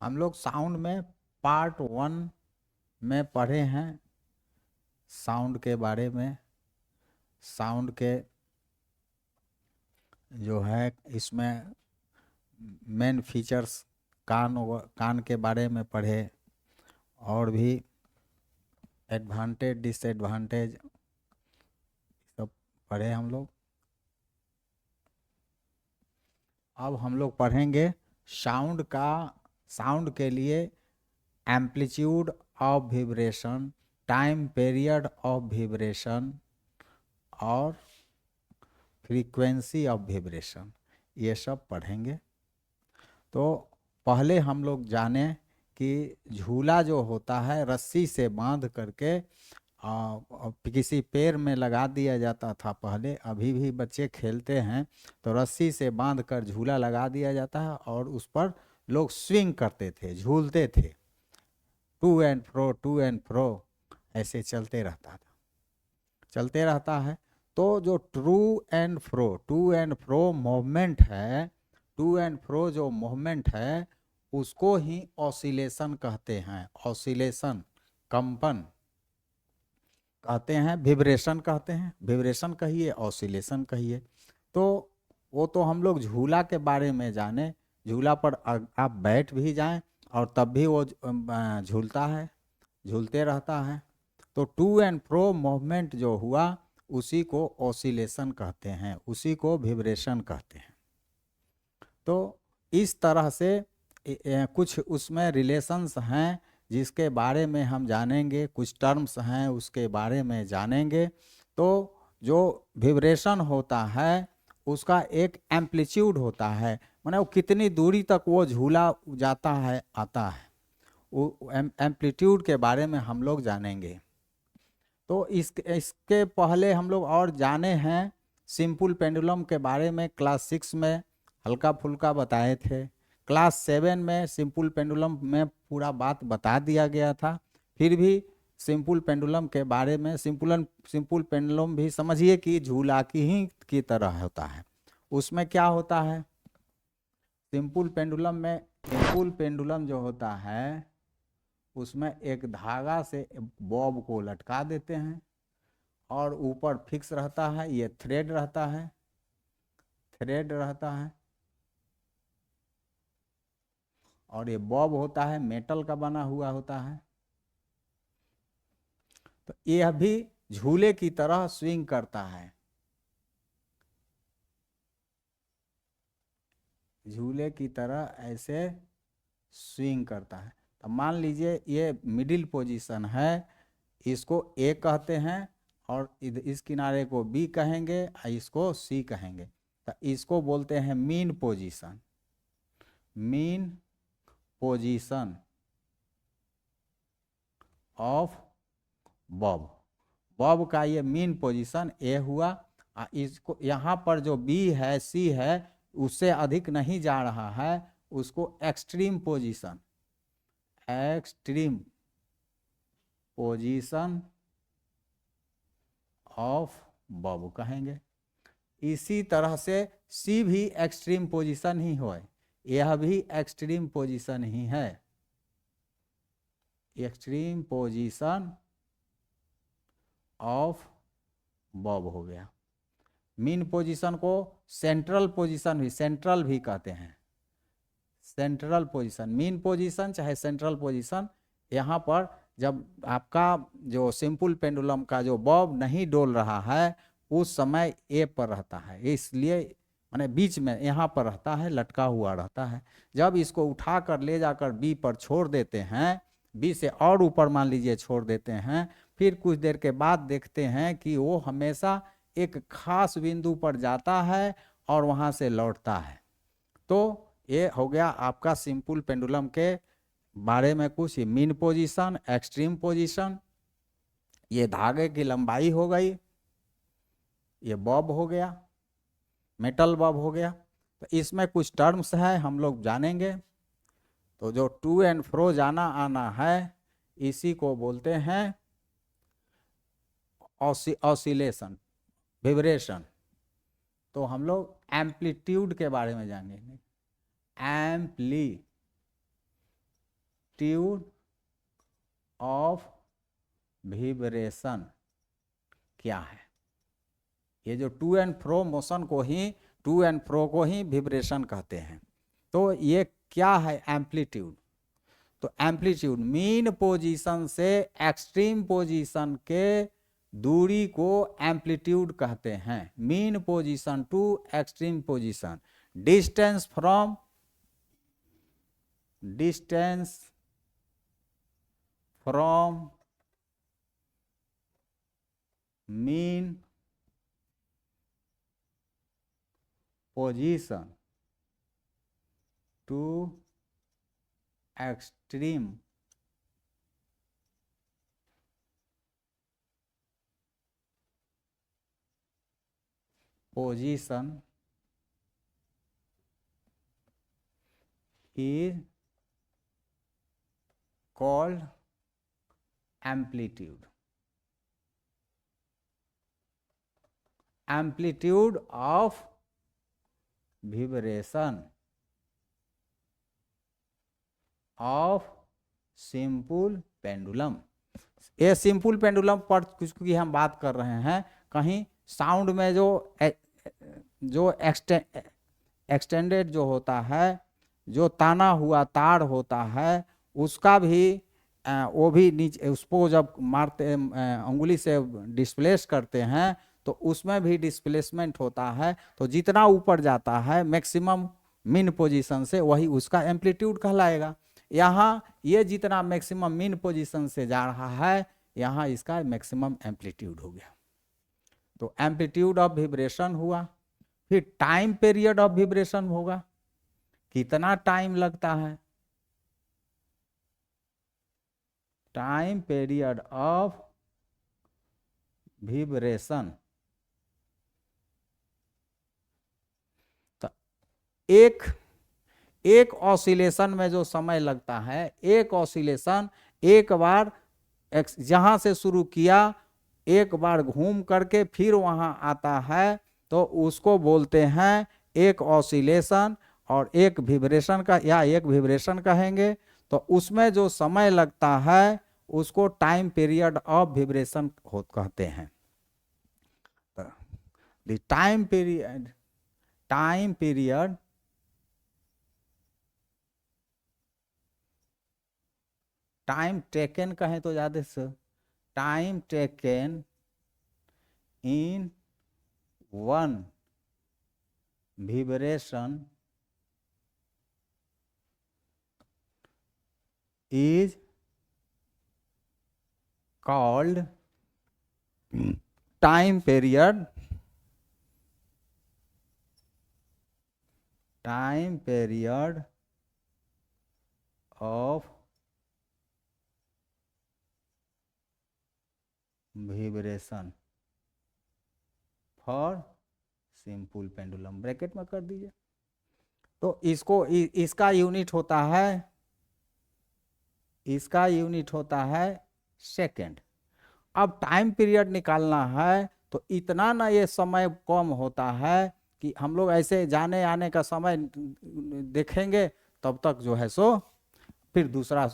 हम लोग साउंड में पार्ट 1 में पढ़े हैं साउंड के बारे में। साउंड के जो है इसमें मेन फीचर्स कान के बारे में पढ़े, और भी एडवांटेज डिसएडवांटेज सब पढ़े हम लोग। अब हम लोग पढ़ेंगे साउंड के लिए amplitude of vibration, time period of vibration और फ्रीक्वेंसी ऑफ विब्रेशन, ये सब पढ़ेंगे। तो पहले हम लोग जाने कि झूला जो होता है रस्सी से बांध करके किसी पेड़ में लगा दिया जाता था पहले, अभी भी बच्चे खेलते हैं तो रस्सी से बांध कर झूला लगा दिया जाता है और उस पर लोग स्विंग करते थे, झूलते थे, टू एंड फ्रो ऐसे चलते रहता है। तो जो टू एंड फ्रो मूवमेंट है, टू एंड फ्रो जो मूवमेंट है उसको ही ऑसिलेशन कहते हैं। ऑसिलेशन कंपन कहते हैं, विब्रेशन कहते हैं। विब्रेशन कहिए, ऑसिलेशन कहिए। तो वो तो हम लोग झूला के बारे में जाने, झूला पर आप बैठ भी जाएं और तब भी वो झूलता है, झूलते रहता है। तो टू एंड फ्रो मूवमेंट जो हुआ उसी को ऑसिलेशन कहते हैं, उसी को विब्रेशन कहते हैं। तो इस तरह से कुछ उसमें रिलेशंस हैं जिसके बारे में हम जानेंगे, कुछ टर्म्स हैं उसके बारे में जानेंगे। तो जो विब्रेशन होता है उसका एक एम्पलीट्यूड होता है, माने वो कितनी दूरी तक वो झूला जाता है आता है, वो एम्पलीट्यूड के बारे में हम लोग जानेंगे। तो इसके पहले हम लोग और जाने हैं सिंपल पेंडुलम के बारे में, क्लास 6 में हल्का फुल्का बताए थे। क्लास 7 में सिंपल पेंडुलम में पूरा बात बता दिया गया था। फिर भी सिंपल पेंडुलम के बारे में, सिंपल पेंडुलम भी समझिए कि झूला की तरह होता है। उसमें क्या होता है सिंपल पेंडुलम जो होता है उसमें एक धागा से बॉब को लटका देते हैं और ऊपर फिक्स रहता है, ये थ्रेड रहता है और ये बॉब होता है मेटल का बना हुआ होता है। तो यह भी झूले की तरह स्विंग करता है, झूले की तरह ऐसे स्विंग करता है। तो मान लीजिए ये मिडिल पोजीशन है, इसको ए कहते हैं और इस किनारे को बी कहेंगे और इसको सी कहेंगे। तो इसको बोलते हैं mean position, mean position of Bob. Bob का ये मीन पोजीशन ए हुआ, इसको यहाँ पर जो बी है सी है उससे अधिक नहीं जा रहा है, उसको एक्सट्रीम पोजीशन ऑफ बॉब कहेंगे। इसी तरह से सी भी एक्सट्रीम पोजीशन ही हो, यह भी एक्सट्रीम पोजीशन ही है, एक्सट्रीम पोजीशन ऑफ बॉब हो गया। मीन पोजीशन को सेंट्रल भी कहते हैं, सेंट्रल पोजीशन, मीन पोजीशन चाहे सेंट्रल पोजीशन। यहाँ पर जब आपका जो सिंपल पेंडुलम का जो बॉब नहीं डोल रहा है उस समय ए पर रहता है, इसलिए माने बीच में यहाँ पर रहता है, लटका हुआ रहता है। जब इसको उठा कर ले जाकर बी पर छोड़ देते हैं, बी से और ऊपर मान लीजिए छोड़ देते हैं, फिर कुछ देर के बाद देखते हैं कि वो हमेशा एक खास बिंदु पर जाता है और वहाँ से लौटता है। तो ये हो गया आपका सिंपल पेंडुलम के बारे में कुछ। मीन पोजीशन, एक्सट्रीम पोजीशन, ये धागे की लंबाई हो गई, ये बॉब हो गया, मेटल बॉब हो गया। तो इसमें कुछ टर्म्स है हम लोग जानेंगे। तो जो टू एंड फ्रो जाना आना है इसी को बोलते हैं ऑसिलेशन, विब्रेशन। तो हम लोग एम्पलीट्यूड के बारे में जानेंगे, एम्पलीट्यूड ऑफ विब्रेशन क्या है? ये जो टू एंड फ्रो मोशन को ही, टू एंड फ्रो को ही विब्रेशन कहते हैं। तो ये क्या है एम्पलीट्यूड? तो एम्पलीट्यूड मीन पोजीशन से एक्सट्रीम पोजीशन के दूरी को एम्पलीट्यूड कहते हैं। Mean position to extreme position, distance from mean position to extreme position is called amplitude. Amplitude of vibration of simple pendulum. ये सिंपल पेंडुलम पर कुछ की हम बात कर रहे हैं। कहीं साउंड में जो एक्सटेंडेड जो होता है, जो ताना हुआ तार होता है, उसका भी वो भी नीचे उसको जब मारते अंगुली से डिस्प्लेस करते हैं तो उसमें भी डिस्प्लेसमेंट होता है। तो जितना ऊपर जाता है मैक्सिमम मीन पोजीशन से, वही उसका एम्पलीट्यूड कहलाएगा। यहाँ ये जितना मैक्सिमम मीन पोजीशन से जा रहा है, यहाँ इसका मैक्सिमम एम्पलीट्यूड हो गया। तो एम्पलीट्यूड ऑफ विब्रेशन हुआ। फिर टाइम पीरियड ऑफ विब्रेशन होगा, कितना टाइम लगता है। टाइम पीरियड ऑफ विब्रेशन, तो एक ऑसिलेशन में जो समय लगता है, एक ऑसिलेशन एक बार जहां से शुरू किया, एक बार घूम करके फिर वहां आता है, तो उसको बोलते हैं एक ऑसिलेशन। और एक विब्रेशन का या एक विब्रेशन कहेंगे। तो उसमें जो समय लगता है उसको टाइम पीरियड ऑफ विब्रेशन कहते हैं। द टाइम टेकन कहें तो ज्यादा से time taken in one vibration is called time period of vibration for simple pendulum. Bracket में कर दीजिए। तो इसका यूनिट होता है सेकंड। अब टाइम पीरियड निकालना है तो इतना ना ये समय कम होता है कि हम लोग ऐसे जाने आने का समय देखेंगे, तब तक जो है सो फिर दूसरा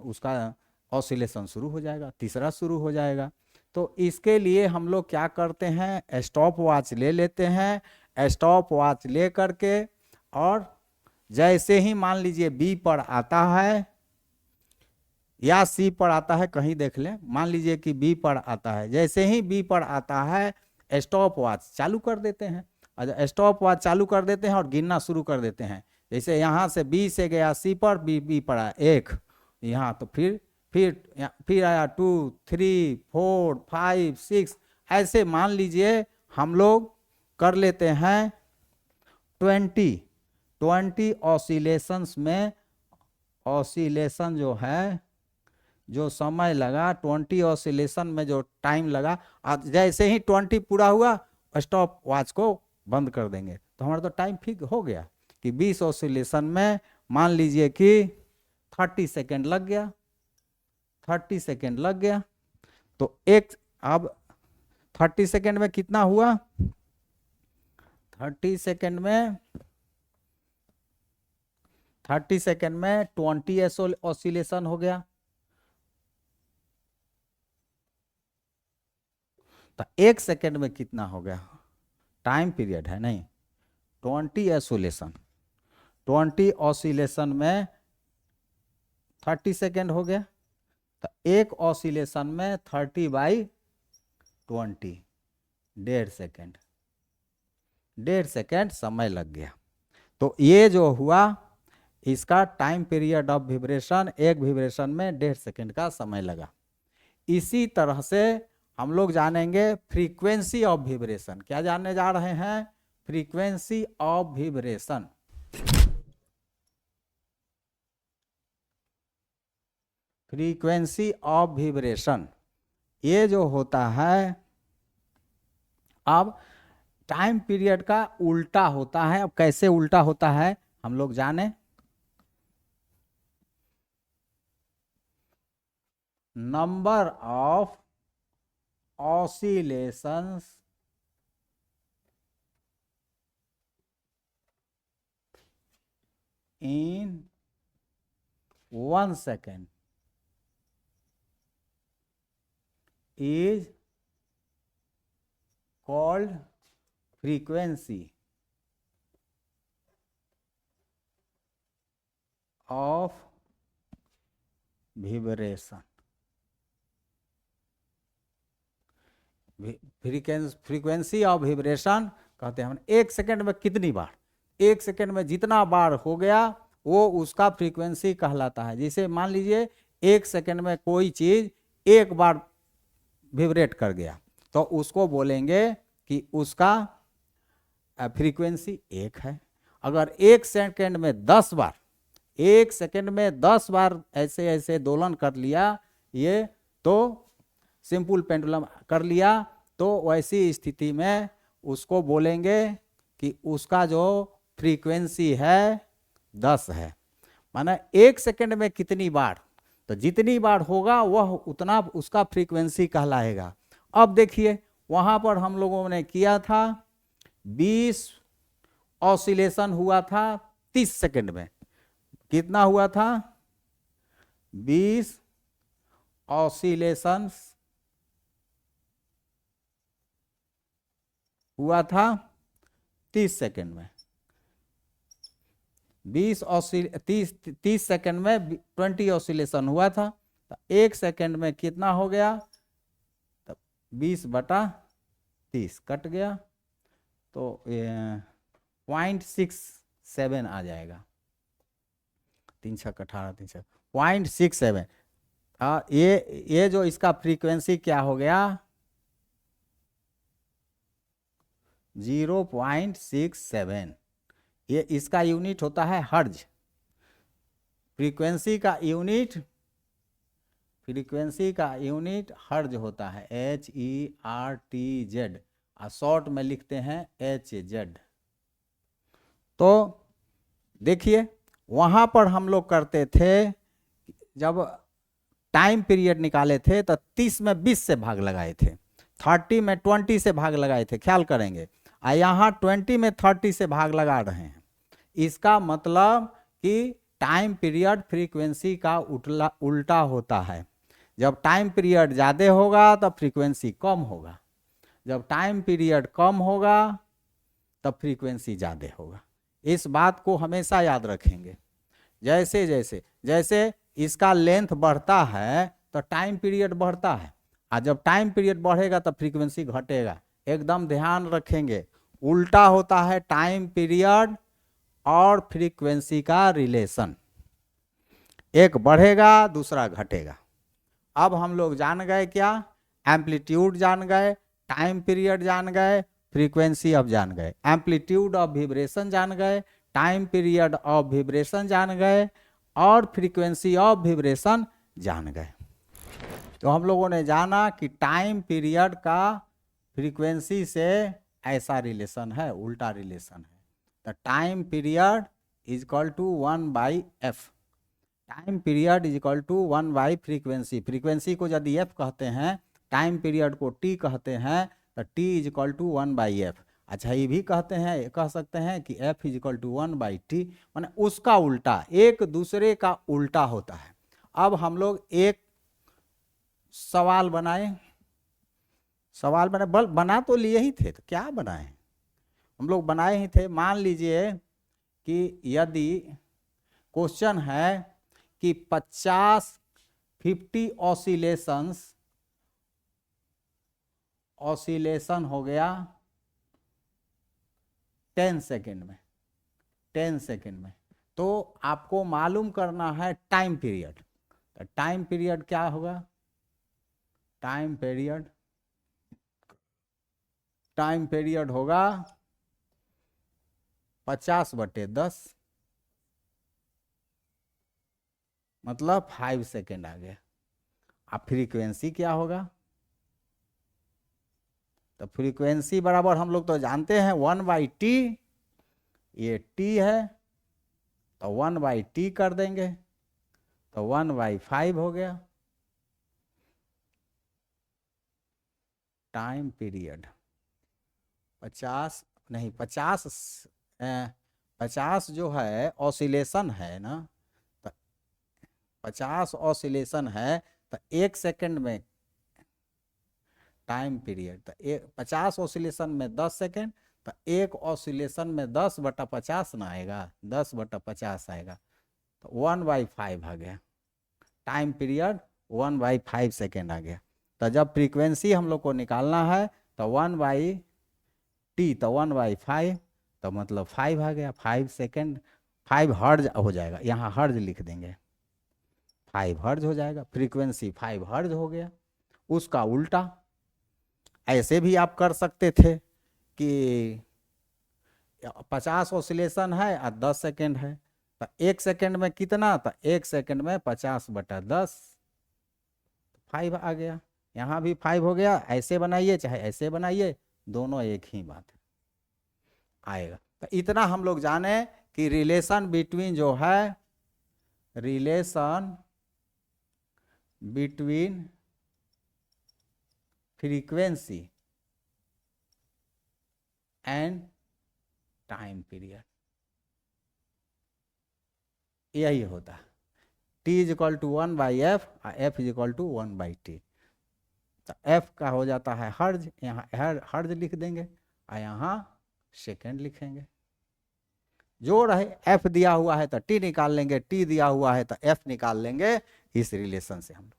उसका ऑसिलेशन शुरू हो जाएगा, तीसरा शुरू हो जाएगा। तो इसके लिए हम लोग क्या करते हैं, स्टॉप वॉच ले लेते हैं। स्टॉप वॉच ले करके और जैसे ही मान लीजिए बी पर आता है या सी पर आता है, कहीं देख लें, मान लीजिए कि बी पर आता है, जैसे ही बी पर आता है स्टॉप वॉच चालू कर देते हैं। स्टॉप वॉच चालू कर देते हैं और गिनना शुरू कर देते हैं। जैसे यहाँ से बी से गया सी पर, बी पर आया 1, यहाँ तो फिर आया 2, 3, 4, 5, 6, ऐसे मान लीजिए हम लोग कर लेते हैं 20 ऑसिलेशंस में। ऑसिलेशन जो है, जो समय लगा 20 ऑसिलेशन में जो टाइम लगा, जैसे ही 20 पूरा हुआ स्टॉप वॉच को बंद कर देंगे। तो हमारा तो टाइम फिक्स हो गया कि 20 ऑसिलेशन में मान लीजिए कि 30 सेकेंड लग गया। 30 सेकेंड लग गया तो अब 30 सेकेंड में कितना हुआ, 30 सेकेंड में 30 सेकेंड में 20 ऑसिलेशन हो गया। तो 1 सेकेंड में कितना हो गया? टाइम पीरियड है नहीं, 20 ऑसिलेशन, 20 ऑसिलेशन में 30 सेकेंड हो गया। तो एक ऑसिलेशन में 30/20, 1.5 सेकेंड, 1.5 सेकेंड समय लग गया। तो ये जो हुआ इसका टाइम पीरियड ऑफ विब्रेशन, एक विब्रेशन में 1.5 सेकेंड का समय लगा। इसी तरह से हम लोग जानेंगे फ्रीक्वेंसी ऑफ विब्रेशन। क्या जानने जा रहे हैं? Frequency of vibration. Frequency of vibration ये जो होता है, अब टाइम पीरियड का उल्टा होता है। अब कैसे उल्टा होता है हम लोग जाने। Number of oscillations in 1 second is called frequency of vibration। Frequency of vibration कहते हैं हम 1 सेकेंड में कितनी बार, 1 सेकेंड में जितना बार हो गया वो उसका फ्रीक्वेंसी कहलाता है। जैसे मान लीजिए 1 सेकेंड में कोई चीज एक बार विब्रेट कर गया तो उसको बोलेंगे कि उसका फ्रीक्वेंसी 1 है। अगर 1 सेकेंड में 10 बार, 1 सेकेंड में 10 बार ऐसे ऐसे दोलन कर लिया ये, तो सिंपल पेंडुलम कर लिया, तो वैसी स्थिति में उसको बोलेंगे कि उसका जो फ्रीक्वेंसी है 10 है। माना 1 सेकेंड में कितनी बार, तो जितनी बार होगा वह उतना उसका फ्रीक्वेंसी कहलाएगा। अब देखिए वहां पर हम लोगों ने किया था 20 ऑसिलेशन हुआ था 30 सेकेंड में। कितना हुआ था? 20 ऑसिलेशन हुआ था 30 सेकेंड में। 30 सेकेंड में 20 ऑसिलेशन हुआ था। तो 1 सेकेंड में कितना हो गया? तो 20/30 कट गया, तो 0.67 आ जाएगा। 3 6 18 3 6 0.67। ये जो इसका फ्रीक्वेंसी क्या हो गया? 0.67। ये इसका यूनिट होता है हर्ज। फ्रीक्वेंसी का यूनिट हर्ज होता है, HERTZ, और शॉर्ट में लिखते हैं HZ। तो देखिए वहां पर हम लोग करते थे, जब टाइम पीरियड निकाले थे तो 30 में 20 से भाग लगाए थे, 30 में 20 से भाग लगाए थे, ख्याल करेंगे। और यहाँ 20 में 30 से भाग लगा रहे हैं। इसका मतलब कि टाइम पीरियड फ्रीक्वेंसी का उल्टा होता है। जब टाइम पीरियड ज़्यादा होगा तब फ्रीक्वेंसी कम होगा, जब टाइम पीरियड कम होगा तब फ्रीक्वेंसी ज़्यादा होगा। इस बात को हमेशा याद रखेंगे। जैसे इसका लेंथ बढ़ता है तो टाइम पीरियड बढ़ता है, और जब टाइम पीरियड बढ़ेगा तब फ्रीक्वेंसी घटेगा। एकदम ध्यान रखेंगे, उल्टा होता है टाइम पीरियड और फ्रीक्वेंसी का रिलेशन, एक बढ़ेगा दूसरा घटेगा। अब हम लोग जान गए क्या? एम्पलीट्यूड जान गए, टाइम पीरियड जान गए, फ्रीक्वेंसी अब जान गए। एम्पलीट्यूड ऑफ विब्रेशन जान गए, टाइम पीरियड ऑफ विब्रेशन जान गए, और फ्रीक्वेंसी ऑफ विब्रेशन जान गए। तो हम लोगों ने जाना कि टाइम पीरियड का फ्रीक्वेंसी से ऐसा रिलेशन है, उल्टा रिलेशन है। The time period is equal to 1/f। Time period is equal to 1/फ्रीक्वेंसी। फ्रीक्वेंसी को यदि f कहते हैं, टाइम पीरियड को t कहते हैं, तो t is equal to 1/f। अच्छा ये भी कहते हैं, कह सकते हैं कि F इजिकल टू 1/T, माने उसका उल्टा, एक दूसरे का उल्टा होता है। अब हम लोग एक सवाल बनाए, बना तो लिए ही थे, तो क्या बनाए, हम लोग बनाए ही थे। मान लीजिए कि यदि क्वेश्चन है कि 50 ऑसिलेशन हो गया 10 सेकेंड में, 10 सेकेंड में, तो आपको मालूम करना है टाइम पीरियड। तो टाइम पीरियड क्या होगा, टाइम पीरियड होगा 50/10, मतलब 5 सेकेंड आ गया। अब फ्रीक्वेंसी क्या होगा, तो फ्रीक्वेंसी बराबर हम लोग तो जानते हैं 1/T, ये T है तो 1/T कर देंगे, तो 1/5 हो गया। टाइम पीरियड 50 नहीं, 50 जो है ऑसिलेशन है ना, तो 50 ऑसिलेशन है, तो 1 सेकेंड में टाइम पीरियड, तो 50 ऑसिलेशन में 10 सेकेंड, तो एक ऑसिलेशन में 10/50 ना आएगा, 10/50 आएगा, तो 1/5 आ गया। टाइम पीरियड 1/5 सेकेंड आ गया। तो जब फ्रीक्वेंसी हम लोग को निकालना है तो 1/T, तो 1/5, तो मतलब 5 आ गया, 5 सेकेंड, 5 हर्ज हो जाएगा, यहाँ हर्ज लिख देंगे, 5 हर्ज हो जाएगा, फ्रीक्वेंसी 5 हर्ज हो गया। उसका उल्टा ऐसे भी आप कर सकते थे कि 50 ऑसिलेशन है और 10 सेकेंड है, तो 1 सेकेंड में कितना, तो 1 सेकेंड में 50/10, 5 आ गया। यहाँ भी 5 हो गया, ऐसे बनाइए चाहे ऐसे बनाइए, दोनों एक ही बात आएगा। तो इतना हम लोग जाने कि रिलेशन बिटवीन जो है, relation between frequency and time period यही होता है। T इजिकल टू 1/F और F इजिकल टू 1/T। तो F का हो जाता है हर्ज, यहाँ हर्ज लिख देंगे और यहाँ सेकेंड लिखेंगे, जो रहे। F दिया हुआ है तो T निकाल लेंगे, T दिया हुआ है तो F निकाल लेंगे, इस रिलेशन से हम लोग।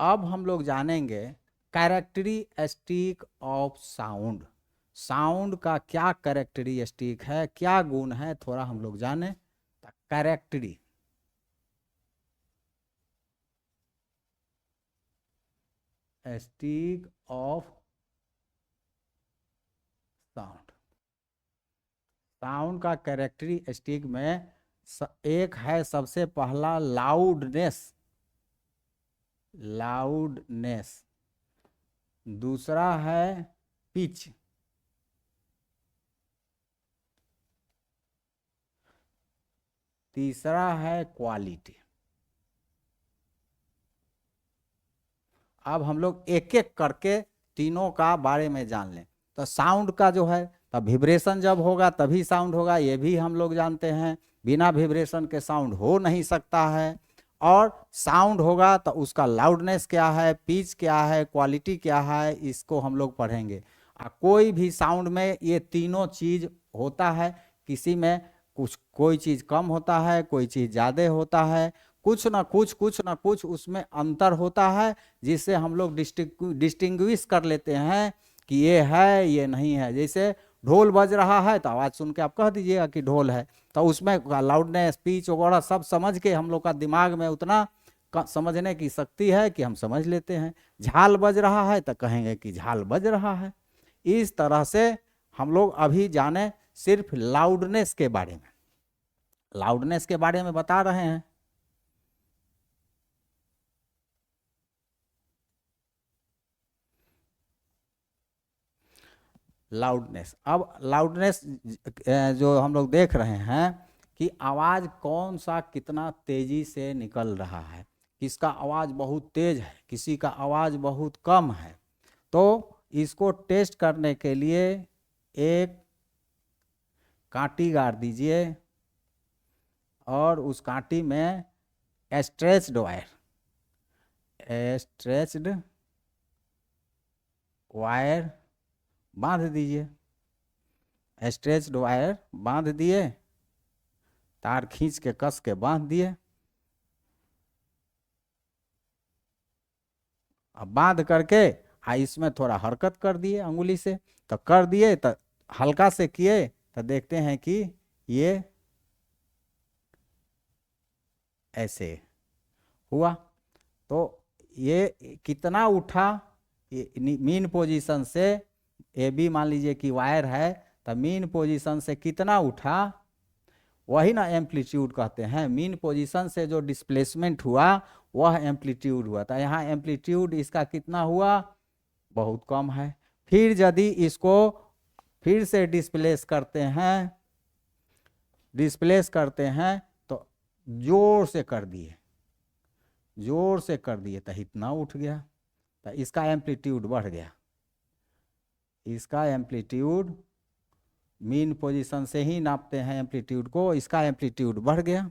अब हम लोग जानेंगे कैरेक्टरिस्टिक ऑफ साउंड। साउंड का क्या कैरेक्टरिस्टिक है, क्या गुण है, थोड़ा हम लोग जाने। कैरेक्टरिस्टिक ऑफ साउंड, साउंड का कैरेक्टरिस्टिक में एक है सबसे पहला लाउडनेस, दूसरा है पिच, तीसरा है क्वालिटी। अब हम लोग एक एक करके तीनों का बारे में जान लें। तो साउंड का जो है, तब विब्रेशन जब होगा तभी साउंड होगा, ये भी हम लोग जानते हैं, बिना विब्रेशन के साउंड हो नहीं सकता है। और साउंड होगा तो उसका लाउडनेस क्या है, पिच क्या है, क्वालिटी क्या है, इसको हम लोग पढ़ेंगे। कोई भी साउंड में ये तीनों चीज होता है, किसी में कोई चीज कम होता है, कोई चीज ज़्यादा होता है, कुछ ना कुछ उसमें अंतर होता है, जिससे हम लोग डिस्टिंग्विश कर लेते हैं कि ये है ये नहीं है। जैसे ढोल बज रहा है तो आवाज़ सुन के आप कह दीजिएगा कि ढोल है, तो उसमें लाउडनेस स्पीच वगैरह सब समझ के हम लोग का दिमाग में उतना समझने की शक्ति है कि हम समझ लेते हैं। झाल बज रहा है तो कहेंगे कि झाल बज रहा है। इस तरह से हम लोग अभी जाने सिर्फ लाउडनेस के बारे में, लाउडनेस के बारे में बता रहे हैं। लाउडनेस, अब लाउडनेस जो हम लोग देख रहे हैं कि आवाज़ कौन सा कितना तेज़ी से निकल रहा है, किसका आवाज़ बहुत तेज़ है, किसी का आवाज़ बहुत कम है। तो इसको टेस्ट करने के लिए एक कांटी गाड़ दीजिए और उस कांटी में स्ट्रेच्ड वायर बांध दीजिए। स्ट्रेच्ड वायर बांध दिए, तार खींच के कस के बांध दिए। अब बांध करके इसमें थोड़ा हरकत कर दिए अंगुली से, तो कर दिए तो हल्का से किए तो देखते हैं कि ये ऐसे हुआ। तो ये कितना उठा, मीन पोजीशन से, ये भी मान लीजिए कि वायर है, तो मीन पोजीशन से कितना उठा, वही ना एम्पलीट्यूड कहते हैं। मीन पोजीशन से जो डिस्प्लेसमेंट हुआ वह एम्पलीट्यूड हुआ। तो यहाँ एम्पलीट्यूड इसका कितना हुआ, बहुत कम है। फिर यदि इसको फिर से डिस्प्लेस करते हैं तो जोर से कर दिए तो इतना उठ गया, तो इसका एम्पलीट्यूड बढ़ गया। इसका एम्पलीट्यूड मीन पोजीशन से ही नापते हैं एम्पलीट्यूड को, इसका एम्पलीट्यूड बढ़ गया।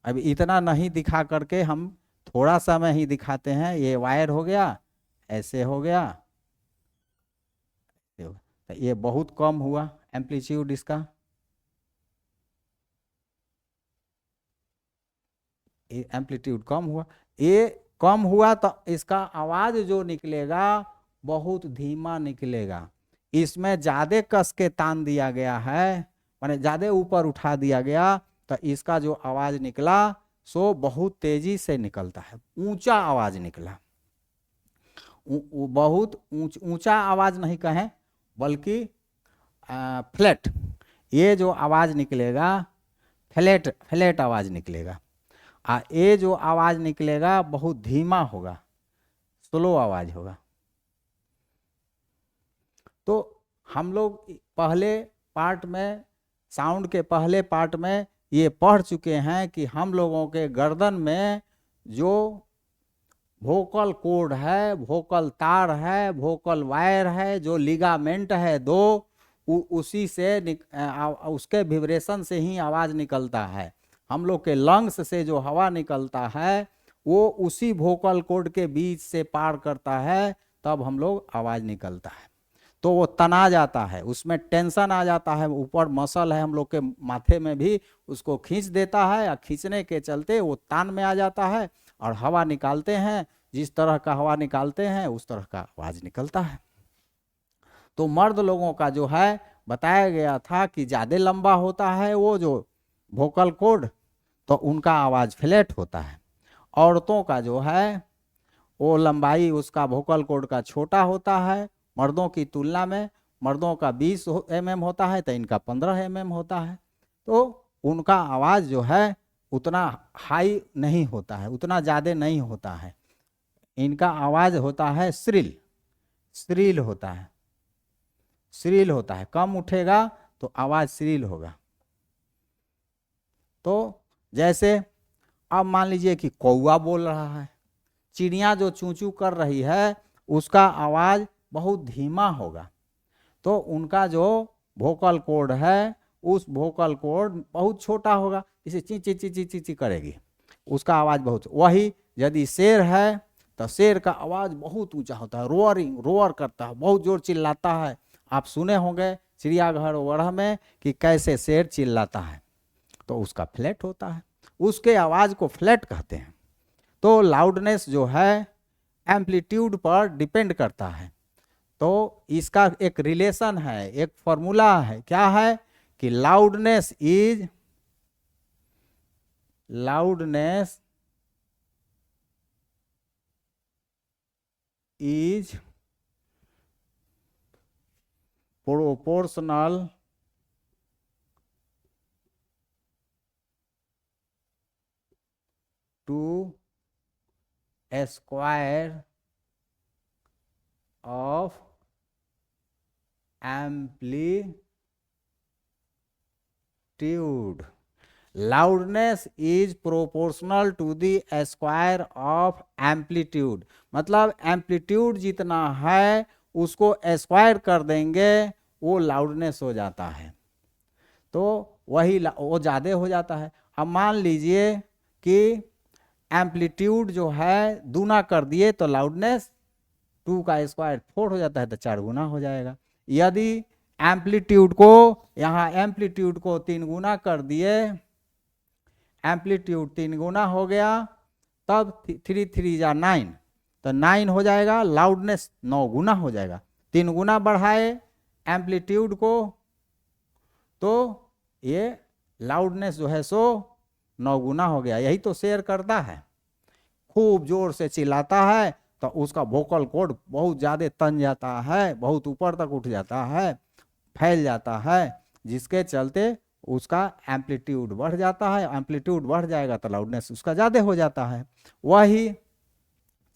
अब इतना नहीं दिखा करके हम थोड़ा सा में ही दिखाते हैं। ये वायर हो गया, ऐसे हो गया, तो ये बहुत कम हुआ एम्पलीट्यूड इसका। एम्पलीट्यूड कम हुआ, ये कम हुआ तो इसका आवाज जो निकलेगा बहुत धीमा निकलेगा। इसमें ज्यादा कस के तान दिया गया है, माने ज्यादा ऊपर उठा दिया गया, तो इसका जो आवाज निकला सो बहुत तेजी से निकलता है, ऊंचा आवाज निकला। बहुत ऊंचा आवाज नहीं कहें, बल्कि फ्लैट, ये जो आवाज निकलेगा फ्लैट आवाज निकलेगा। ये जो आवाज निकलेगा बहुत धीमा होगा, स्लो आवाज होगा। तो हम लोग पहले पार्ट में, साउंड के पहले पार्ट में ये पढ़ चुके हैं कि हम लोगों के गर्दन में जो वोकल कॉर्ड है, वोकल तार है, वोकल वायर है, जो लिगामेंट है दो, उसी से उसके विब्रेशन से ही आवाज निकलता है। हम लोग के लंग्स से जो हवा निकलता है वो उसी वोकल कॉर्ड के बीच से पार करता है, तब हम लोग आवाज निकलता है। तो वो तना जाता है, उसमें टेंशन आ जाता है, ऊपर मसल है हम लोग के माथे में भी, उसको खींच देता है, और खींचने के चलते वो तान में आ जाता है और हवा निकालते हैं। जिस तरह का हवा निकालते हैं उस तरह का आवाज निकलता है। तो मर्द लोगों का जो है बताया गया था कि ज़्यादा लंबा होता है वो जो वोकल कॉर्ड, तो उनका आवाज़ फ्लैट होता है। औरतों का जो है वो लंबाई उसका वोकल कॉर्ड का छोटा होता है मर्दों की तुलना में। मर्दों का 20 mm होता है तो इनका 15 mm होता है। तो उनका आवाज़ जो है उतना हाई नहीं होता है, उतना ज़्यादा नहीं होता है। इनका आवाज़ होता है श्रील होता है, श्रील होता है। कम उठेगा तो आवाज़ श्रील होगा। तो जैसे अब मान लीजिए कि कौवा बोल रहा है, चिड़िया जो चूं चूं कर रही है उसका आवाज़ बहुत धीमा होगा, तो उनका जो वोकल कॉर्ड है उस वोकल कॉर्ड बहुत छोटा होगा, इसे ची ची ची ची ची ची करेगी, उसका आवाज़ बहुत। वही यदि शेर है तो शेर का आवाज़ बहुत ऊंचा होता है, रोअर करता है, बहुत जोर चिल्लाता है। आप सुने होंगे चिड़ियाघर वगैरह में कि कैसे शेर चिल्लाता है, तो उसका फ्लैट होता है, उसके आवाज़ को फ्लैट कहते हैं। तो लाउडनेस जो है एम्पलीट्यूड पर डिपेंड करता है। तो इसका एक रिलेशन है, एक फॉर्मूला है, क्या है कि loudness is proportional to a square of amplitude. Loudness is proportional to the square of amplitude। मतलब एम्पलीट्यूड जितना है उसको स्क्वायर कर देंगे वो लाउडनेस हो जाता है, तो वही वो ज़्यादा हो जाता है। अब मान लीजिए कि एम्पलीट्यूड जो है दूना कर दिए तो लाउडनेस 2 का स्क्वायर 4 हो जाता है, तो 4 गुना हो जाएगा। यदि एम्पलीट्यूड को यहाँ एम्पलीट्यूड को 3 गुना कर दिए, एम्पलीट्यूड 3 गुना हो गया, तब 3 3 जा 9, तो 9 हो जाएगा। लाउडनेस 9 गुना हो जाएगा। 3 गुना बढ़ाए एम्पलीट्यूड को तो ये लाउडनेस जो है सो 9 गुना हो गया। यही तो शेयर करता है, खूब जोर से चिल्लाता है तो उसका वोकल कॉर्ड बहुत ज़्यादा तन जाता है, बहुत ऊपर तक उठ जाता है, फैल जाता है, जिसके चलते उसका एम्पलीट्यूड बढ़ जाता है। एम्पलीट्यूड बढ़ जाएगा तो लाउडनेस उसका ज़्यादा हो जाता है। वही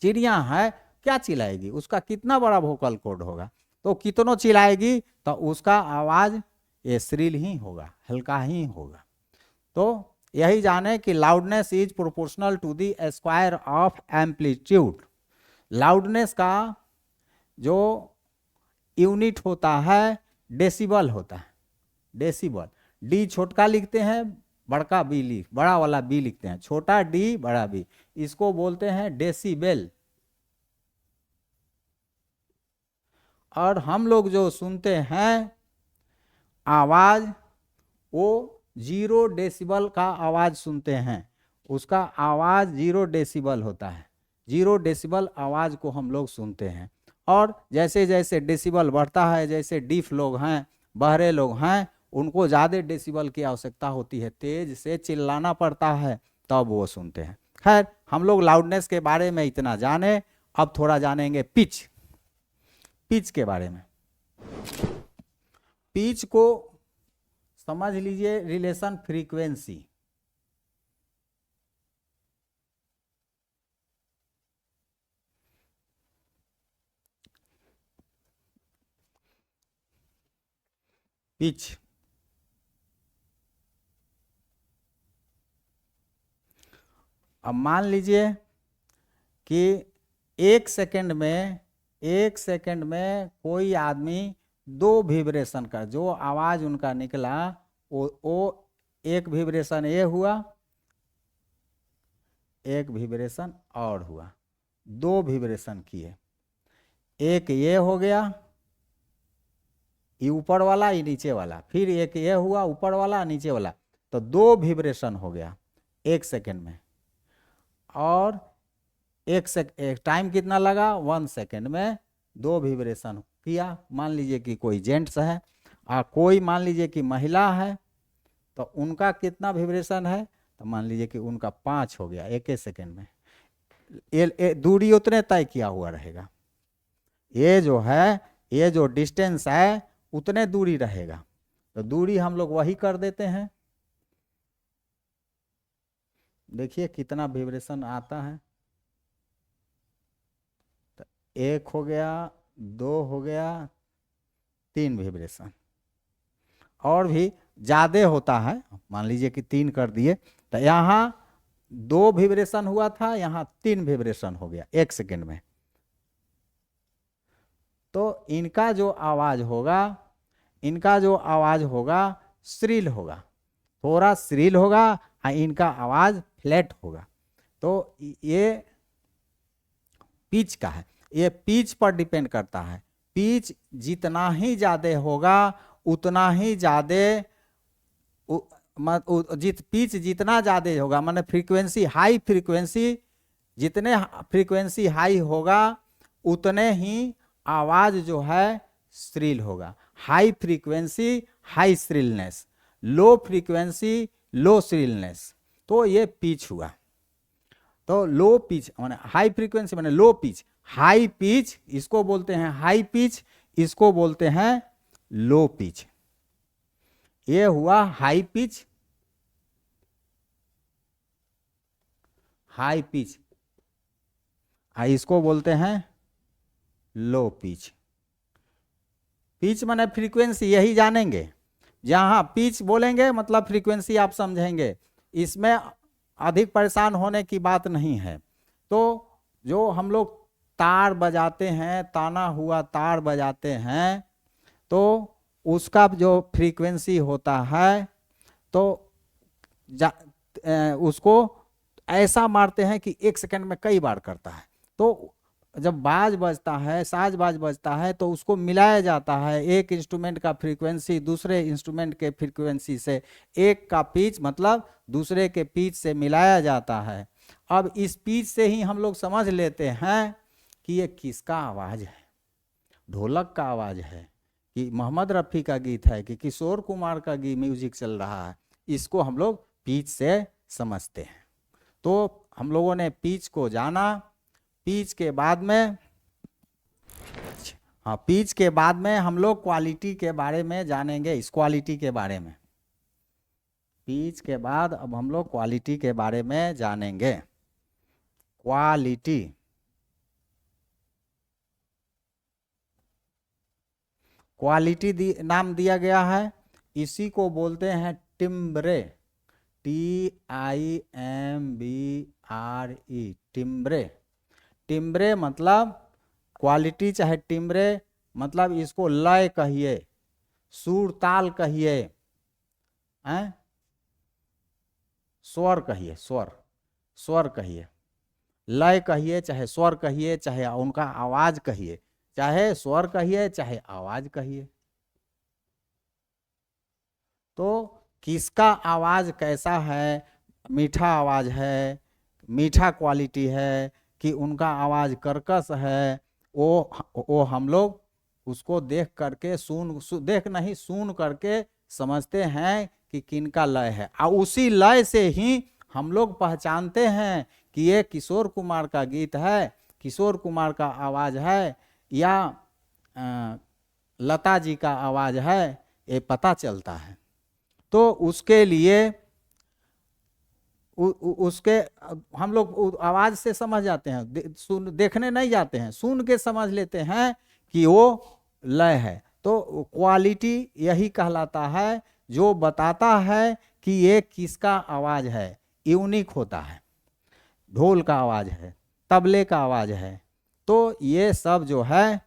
चिड़िया है, क्या चिल्लाएगी, उसका कितना बड़ा वोकल कॉर्ड होगा, तो कितनों चिल्लाएगी तो उसका आवाज़ ये श्रील ही होगा, हल्का ही होगा। तो यही जाने कि loudness is proportional to the square of amplitude. Loudness का जो यूनिट होता है डेसिबल होता है, डेसिबल। डी छोटका लिखते हैं, बड़का बी बड़ा वाला बी लिखते हैं, छोटा डी बड़ा बी, इसको बोलते हैं डेसिबल। और हम लोग जो सुनते हैं आवाज़, वो 0 डेसिबल का आवाज़ सुनते हैं, उसका आवाज़ 0 डेसिबल होता है। 0 डेसिबल आवाज़ को हम लोग सुनते हैं। और जैसे जैसे डेसिबल बढ़ता है, जैसे डीफ लोग हैं, बहरे लोग हैं, उनको ज़्यादा डेसिबल की आवश्यकता होती है, तेज से चिल्लाना पड़ता है तब वो सुनते हैं। खैर, हम लोग लाउडनेस के बारे में इतना जाने, अब थोड़ा जानेंगे पिच, पिच के बारे में। पिच को समझ लीजिए रिलेशन फ्रीक्वेंसी। पिच अब मान लीजिए कि 1 सेकंड में कोई आदमी 2 विब्रेशन का, जो आवाज़ उनका निकला वो एक विब्रेशन ये हुआ, एक विब्रेशन और हुआ, 2 विब्रेशन किए, एक ये हो गया, ये ऊपर वाला ये नीचे वाला, फिर एक ये हुआ ऊपर वाला नीचे वाला, तो 2 विब्रेशन हो गया 1 सेकंड में। और एक टाइम कितना लगा, 1 सेकंड में 2 विब्रेशन किया। मान लीजिए कि कोई जेंट्स है और कोई मान लीजिए कि महिला है, तो उनका कितना विब्रेशन है, तो मान लीजिए कि उनका 5 हो गया 1 सेकंड में। ये दूरी उतने तय किया हुआ रहेगा, ये जो है, ये जो डिस्टेंस है उतने दूरी रहेगा, तो दूरी हम लोग वही कर देते हैं। देखिए कितना विब्रेशन आता है, तो 1 हो गया, 2 हो गया, 3 विब्रेशन, और भी ज़्यादा होता है, मान लीजिए कि 3 कर दिए, तो यहाँ 2 विब्रेशन हुआ था, यहाँ 3 विब्रेशन हो गया 1 सेकंड में। तो इनका जो आवाज़ होगा श्रील होगा, थोड़ा श्रील होगा, और इनका आवाज़ फ्लैट होगा। तो ये पिच का है, ये पिच पर डिपेंड करता है। पिच जितना ही ज़्यादा होगा उतना ही ज़्यादा, पिच जितना ज़्यादा होगा, माने फ्रीक्वेंसी, हाई फ्रीक्वेंसी, जितने फ्रीक्वेंसी हाई होगा उतने ही आवाज़ जो है श्रील होगा। High frequency high shrillness, low frequency low shrillness, तो ये पिच हुआ। तो लो पिच माने हाई फ्रीक्वेंसी माने लो पिच, हाई पिच इसको बोलते हैं हाई पिच, इसको बोलते हैं लो पिच। ये हुआ हाई पिच, हाई पिच, इसको बोलते हैं लो पिच। पिच माने फ्रीक्वेंसी, यही जानेंगे, जहाँ पिच बोलेंगे मतलब फ्रीक्वेंसी आप समझेंगे, इसमें अधिक परेशान होने की बात नहीं है। तो जो हम लोग तार बजाते हैं, ताना हुआ तार बजाते हैं, तो उसका जो फ्रीक्वेंसी होता है तो उसको ऐसा मारते हैं कि 1 सेकंड में कई बार करता है। तो जब बाज बजता है, साज बाज बजता है, तो उसको मिलाया जाता है एक इंस्ट्रूमेंट का फ्रीक्वेंसी दूसरे इंस्ट्रूमेंट के फ्रीक्वेंसी से, एक का पिच मतलब दूसरे के पिच से मिलाया जाता है। अब इस पिच से ही हम लोग समझ लेते हैं कि ये किसका आवाज़ है, ढोलक का आवाज़ है कि मोहम्मद रफ़ी का गीत है कि किशोर कुमार का गीत म्यूजिक चल रहा है। इसको हम लोग पिच से समझते हैं। तो हम लोगों ने पिच को जाना। पिच के बाद में पिच के बाद में हम लोग क्वालिटी के बारे में जानेंगे, इस क्वालिटी के बारे में। पिच के बाद अब हम लोग क्वालिटी के बारे में जानेंगे। क्वालिटी, क्वालिटी नाम दिया गया है, इसी को बोलते हैं टिम्ब्रे, TIMBRE, टिम्ब्रे। टिम्ब्रे मतलब क्वालिटी चाहे टिम्ब्रे मतलब इसको लय कहिए, सुर ताल कहिए, स्वर कहिए, स्वर कहिए, लय कहिए, चाहे स्वर कहिए, चाहे उनका आवाज कहिए, चाहे स्वर कहिए चाहे आवाज कहिए। तो किसका आवाज कैसा है, मीठा आवाज है, मीठा क्वालिटी है कि उनका आवाज कर्कश है, वो हम लोग उसको देख करके देख नहीं सुन करके समझते हैं कि किनका लय है। और उसी लय से ही हम लोग पहचानते हैं कि ये किशोर कुमार का गीत है, किशोर कुमार का आवाज है या लता जी का आवाज है, ये पता चलता है। तो उसके लिए उसके हम लोग आवाज से समझ जाते हैं, देखने नहीं जाते हैं, सुन के समझ लेते हैं कि वो लय है। तो क्वालिटी यही कहलाता है जो बताता है कि ये किसका आवाज है, यूनिक होता है। ढोल का आवाज है, तबले का आवाज है, तो ये सब जो है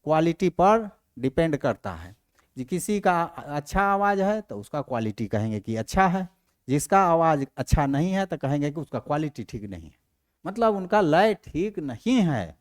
क्वालिटी पर डिपेंड करता है। किसी का अच्छा आवाज है तो उसका क्वालिटी कहेंगे कि अच्छा है, जिसका आवाज अच्छा नहीं है तो कहेंगे कि उसका क्वालिटी ठीक नहीं है, मतलब उनका लय ठीक नहीं है।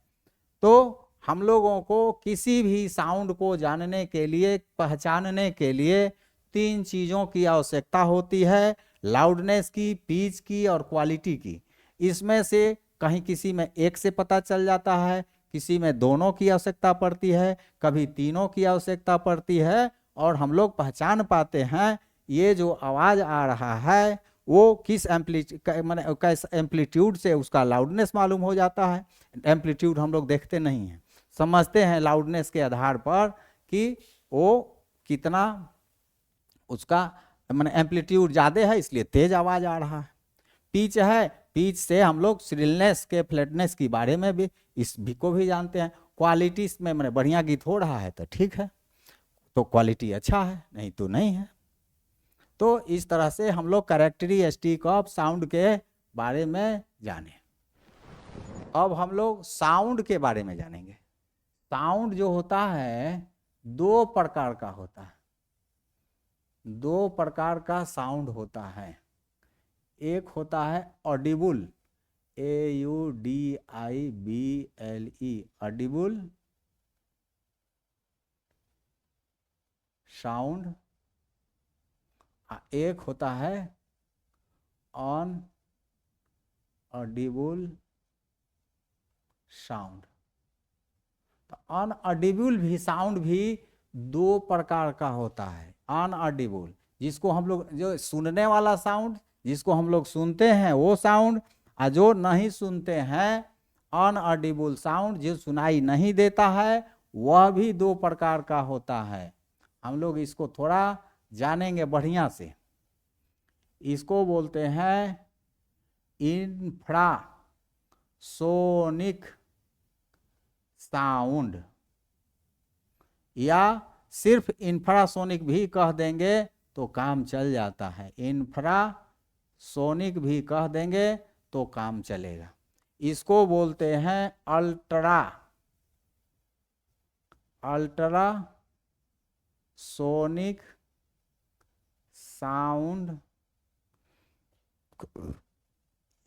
तो हम लोगों को किसी भी साउंड को जानने के लिए, पहचानने के लिए 3 चीज़ों की आवश्यकता होती है, लाउडनेस की, पिच की और क्वालिटी की। इसमें से कहीं किसी में एक से पता चल जाता है, किसी में दोनों की आवश्यकता पड़ती है, कभी तीनों की आवश्यकता पड़ती है, और हम लोग पहचान पाते हैं ये जो आवाज़ आ रहा है वो किस एम्पलीट्यूड से, उसका लाउडनेस मालूम हो जाता है। एम्पलीट्यूड हम लोग देखते नहीं हैं, समझते हैं लाउडनेस के आधार पर कि वो कितना, उसका मैंने एम्पलीट्यूड ज़्यादा है इसलिए तेज आवाज़ आ रहा है। पिच है, पिच से हम लोग श्रिलनेस के, फ्लैटनेस के बारे में भी इस भी को भी जानते हैं। क्वालिटी में मैंने बढ़िया गीत हो रहा है तो ठीक है, तो क्वालिटी अच्छा है, नहीं तो नहीं है। तो इस तरह से हम लोग कैरेक्टरिस्टिक ऑफ साउंड के बारे में जाने। अब हम लोग साउंड के बारे में जानेंगे। साउंड जो होता है 2 प्रकार का होता है, 2 प्रकार का साउंड होता है। एक होता है ऑडिबल, AUDIBLE, ऑडिबल साउंड। एक होता है अनऑडिबल साउंड। तो अनऑडिबल भी साउंड भी 2 प्रकार का होता है। अनऑडिबल जिसको हम लोग, जो सुनने वाला साउंड जिसको हम लोग सुनते हैं वो साउंड, और जो नहीं सुनते हैं अनऑडिबल साउंड जो सुनाई नहीं देता है, वह भी 2 प्रकार का होता है। हम लोग इसको थोड़ा जानेंगे बढ़िया से। इसको बोलते हैं इंफ्रासोनिक साउंड, या सिर्फ इंफ्रासोनिक भी कह देंगे तो काम चल जाता है। इंफ्रासोनिक भी कह देंगे तो काम चलेगा। इसको बोलते हैं अल्ट्रा सोनिक साउंड,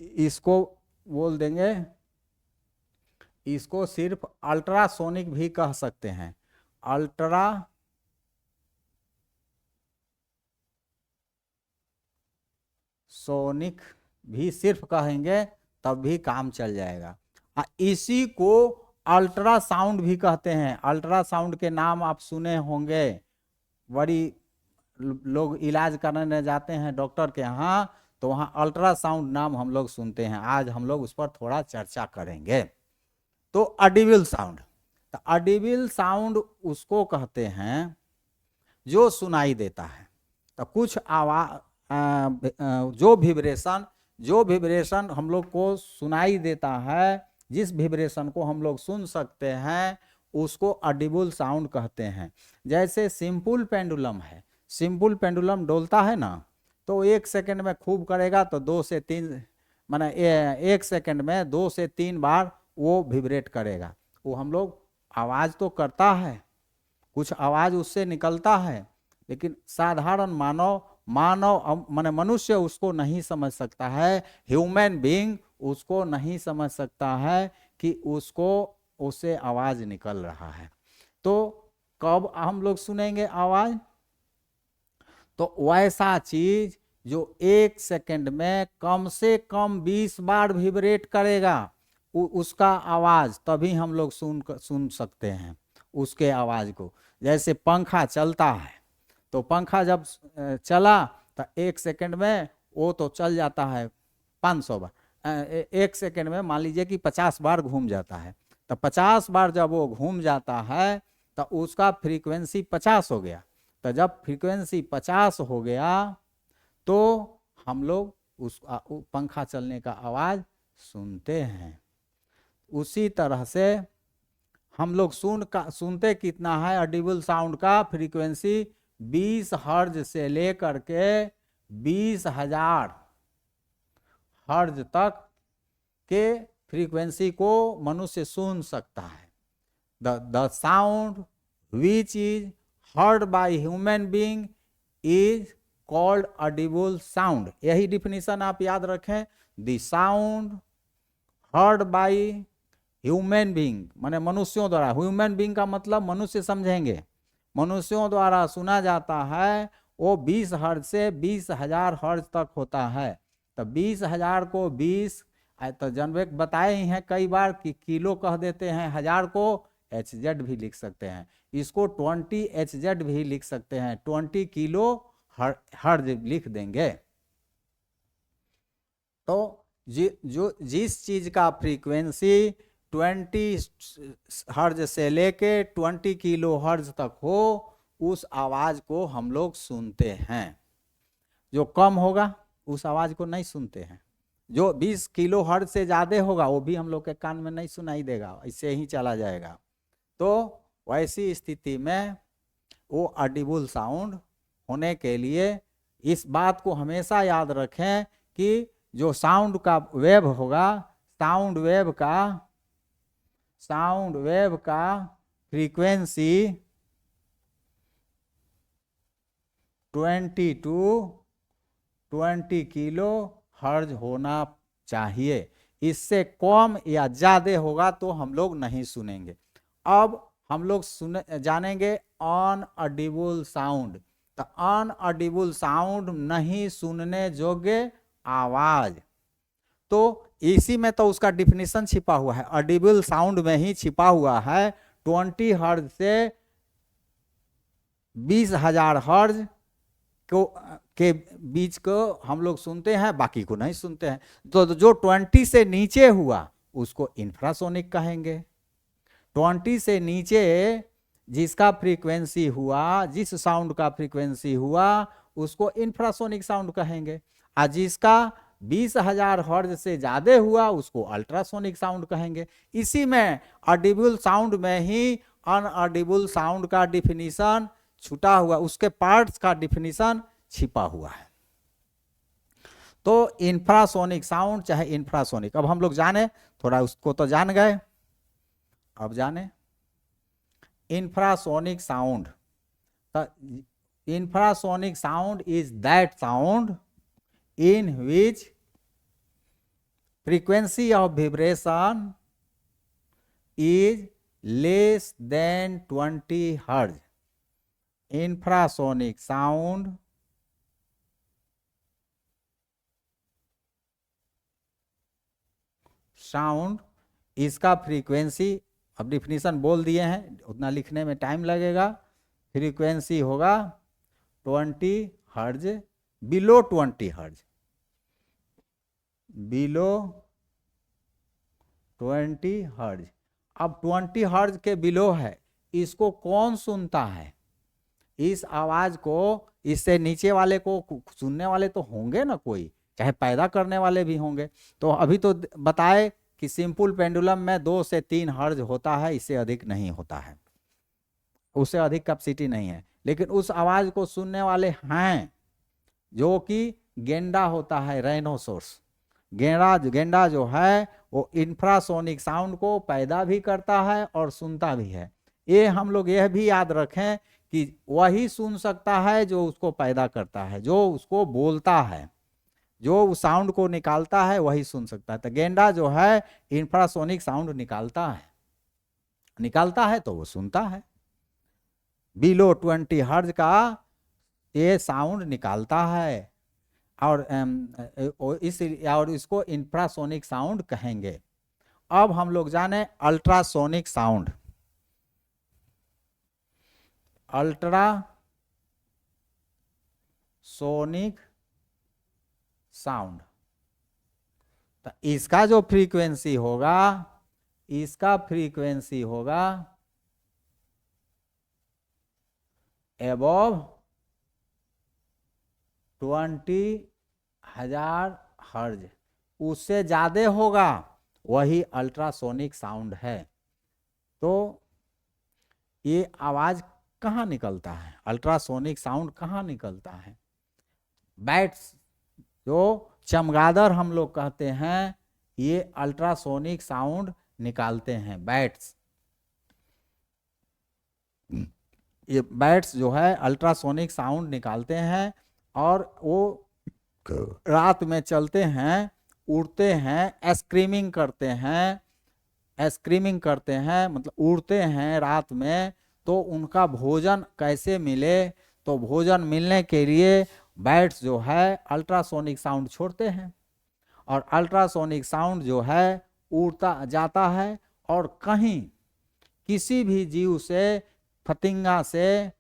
इसको बोल देंगे, इसको सिर्फ अल्ट्रासोनिक भी कह सकते हैं। अल्ट्रा सोनिक भी सिर्फ कहेंगे तब भी काम चल जाएगा। इसी को अल्ट्रासाउंड भी कहते हैं। अल्ट्रासाउंड के नाम आप सुने होंगे, बड़ी लोग इलाज करने जाते हैं डॉक्टर के यहाँ, तो वहाँ अल्ट्रासाउंड नाम हम लोग सुनते हैं। आज हम लोग उस पर थोड़ा चर्चा करेंगे। तो ऑडिबल साउंड, तो ऑडिबल साउंड उसको कहते हैं जो सुनाई देता है। तो कुछ आवाज, जो विब्रेशन हम लोग को सुनाई देता है, जिस विब्रेशन को हम लोग सुन सकते हैं, उसको ऑडिबल साउंड कहते हैं। जैसे सिंपल पेंडुलम है, सिंपल पेंडुलम डोलता है ना, तो 1 सेकंड में खूब करेगा तो 2 से 3, माने 1 सेकंड में 2 से 3 बार वो विब्रेट करेगा। वो हम लोग आवाज़ तो करता है, कुछ आवाज़ उससे निकलता है, लेकिन साधारण मानव माने मनुष्य उसको नहीं समझ सकता है। ह्यूमन बीइंग उसको नहीं समझ सकता है कि उससे आवाज़ निकल रहा है। तो कब हम लोग सुनेंगे आवाज़? तो वैसा चीज जो 1 सेकंड में कम से कम 20 बार विब्रेट करेगा, उसका आवाज तभी हम लोग सुन सकते हैं उसके आवाज को। जैसे पंखा चलता है, तो पंखा जब चला तो 1 सेकंड में वो तो चल जाता है 500 बार, 1 सेकंड में मान लीजिए कि 50 बार घूम जाता है। तो 50 बार जब वो घूम जाता है तो उसका फ्रीक्वेंसी 50 हो गया। तो जब फ्रीक्वेंसी 50 हो गया तो हम लोग उस पंखा चलने का आवाज सुनते हैं। उसी तरह से हम लोग सुनते कितना है? ऑडिबल साउंड का फ्रीक्वेंसी 20 हर्ज से लेकर के 20,000 हर्ज तक के फ्रीक्वेंसी को मनुष्य सुन सकता है। The sound which is heard by human being is called audible sound। यही डिफिनीशन आप याद रखें। the sound heard by human being माने मनुष्यों द्वारा, ह्यूमन बीइंग का मतलब मनुष्य समझेंगे, मनुष्यों द्वारा सुना जाता है, वो 20 हर्ज से 20,000 हर्ज तक होता है। तो 20,000 को 20, तो जनवेक बताए ही हैं कई बार कि किलो कह देते हैं, 1000 को HZ भी लिख सकते हैं, इसको 20 HZ भी लिख सकते हैं, 20 किलो हर्ज लिख देंगे। तो जिस चीज का फ्रीक्वेंसी 20 हर्ज से लेके 20 किलो हर्ज तक हो, उस आवाज को हम लोग सुनते हैं। जो कम होगा उस आवाज को नहीं सुनते हैं। जो 20 किलो हर्ज से ज्यादा होगा वो भी हम लोग के कान में नहीं सुनाई देगा, ऐसे ही चला जाएगा। तो वैसी स्थिति में वो ऑडिबल साउंड होने के लिए इस बात को हमेशा याद रखें कि जो साउंड का वेव होगा, साउंड वेव का फ्रीक्वेंसी 20 to 20 किलो हर्ज होना चाहिए। इससे कम या ज्यादा होगा तो हम लोग नहीं सुनेंगे। अब हम लोग जानेंगे अनऑडिबल साउंड। तो अनऑडिबल साउंड नहीं सुनने योग्य आवाज, तो इसी में तो उसका डिफिनीशन छिपा हुआ है, ऑडिबल साउंड में ही छिपा हुआ है। 20 हर्ज से 20,000 हर्ज के बीच को हम लोग सुनते हैं, बाकी को नहीं सुनते हैं। तो जो 20 से नीचे हुआ उसको इंफ्रासोनिक कहेंगे। 20 से नीचे जिसका फ्रीक्वेंसी हुआ, जिस साउंड का फ्रीक्वेंसी हुआ, उसको इंफ्रासोनिक साउंड कहेंगे। और जिसका 20,000 हर्ज से ज्यादा हुआ उसको अल्ट्रासोनिक साउंड कहेंगे। इसी में ऑडिबल साउंड में ही अनऑडिबल साउंड का डिफिनीशन छुटा हुआ, उसके पार्ट्स का डिफिनीशन छिपा हुआ है। तो इंफ्रासोनिक साउंड चाहे इंफ्रासोनिक, अब हम लोग जाने, थोड़ा उसको तो जान गए, अब जाने infrasonic sound. infrasonic sound is that sound in which frequency of vibration is less than 20 Hz. Infrasonic sound इसका फ्रीक्वेंसी, अब डिफिनीशन बोल दिए हैं, उतना लिखने में टाइम लगेगा। फ्रीक्वेंसी होगा 20 हर्ज, बिलो 20 हर्ज, बिलो 20 हर्ज। अब 20 हर्ज के बिलो है, इसको कौन सुनता है? इस आवाज को इससे नीचे वाले को सुनने वाले तो होंगे ना, कोई चाहे पैदा करने वाले भी होंगे। तो अभी तो बताए कि सिंपल पेंडुलम में 2 से 3 हर्ज होता है, इससे अधिक नहीं होता है, उससे अधिक कैपेसिटी नहीं है। लेकिन उस आवाज को सुनने वाले हैं जो कि गेंडा होता है, राइनोसोर्स। गेंडा जो है वो इंफ्रासोनिक साउंड को पैदा भी करता है और सुनता भी है। ये हम लोग यह भी याद रखें कि वही सुन सकता है जो उसको पैदा करता है, जो उसको बोलता है, जो उस साउंड को निकालता है वही सुन सकता है। तो गेंडा जो है इंफ्रासोनिक साउंड निकालता है तो वो सुनता है। बिलो 20 हर्ज का ये साउंड निकालता है और इसको इंफ्रासोनिक साउंड कहेंगे। अब हम लोग जाने अल्ट्रासोनिक साउंड। अल्ट्रासोनिक साउंड, तो इसका जो फ्रीक्वेंसी होगा, इसका फ्रीक्वेंसी होगा एबव 20,000 हर्ज, उससे ज्यादा होगा वही अल्ट्रासोनिक साउंड है। तो ये आवाज कहाँ निकलता है? अल्ट्रासोनिक साउंड कहाँ निकलता है? बैट्स, जो चमगादड़ हम लोग कहते हैं, ये अल्ट्रासोनिक साउंड निकालते हैं। बैट्स, ये बैट्स जो है अल्ट्रासोनिक साउंड निकालते हैं और वो रात में चलते हैं, उड़ते हैं, स्क्रीमिंग करते हैं, मतलब उड़ते हैं रात में। तो उनका भोजन कैसे मिले? तो भोजन मिलने के लिए बैट्स जो है अल्ट्रासोनिक साउंड छोड़ते हैं और अल्ट्रासोनिक साउंड जो है उड़ता जाता है और कहीं किसी भी जीव से, फतिंगा से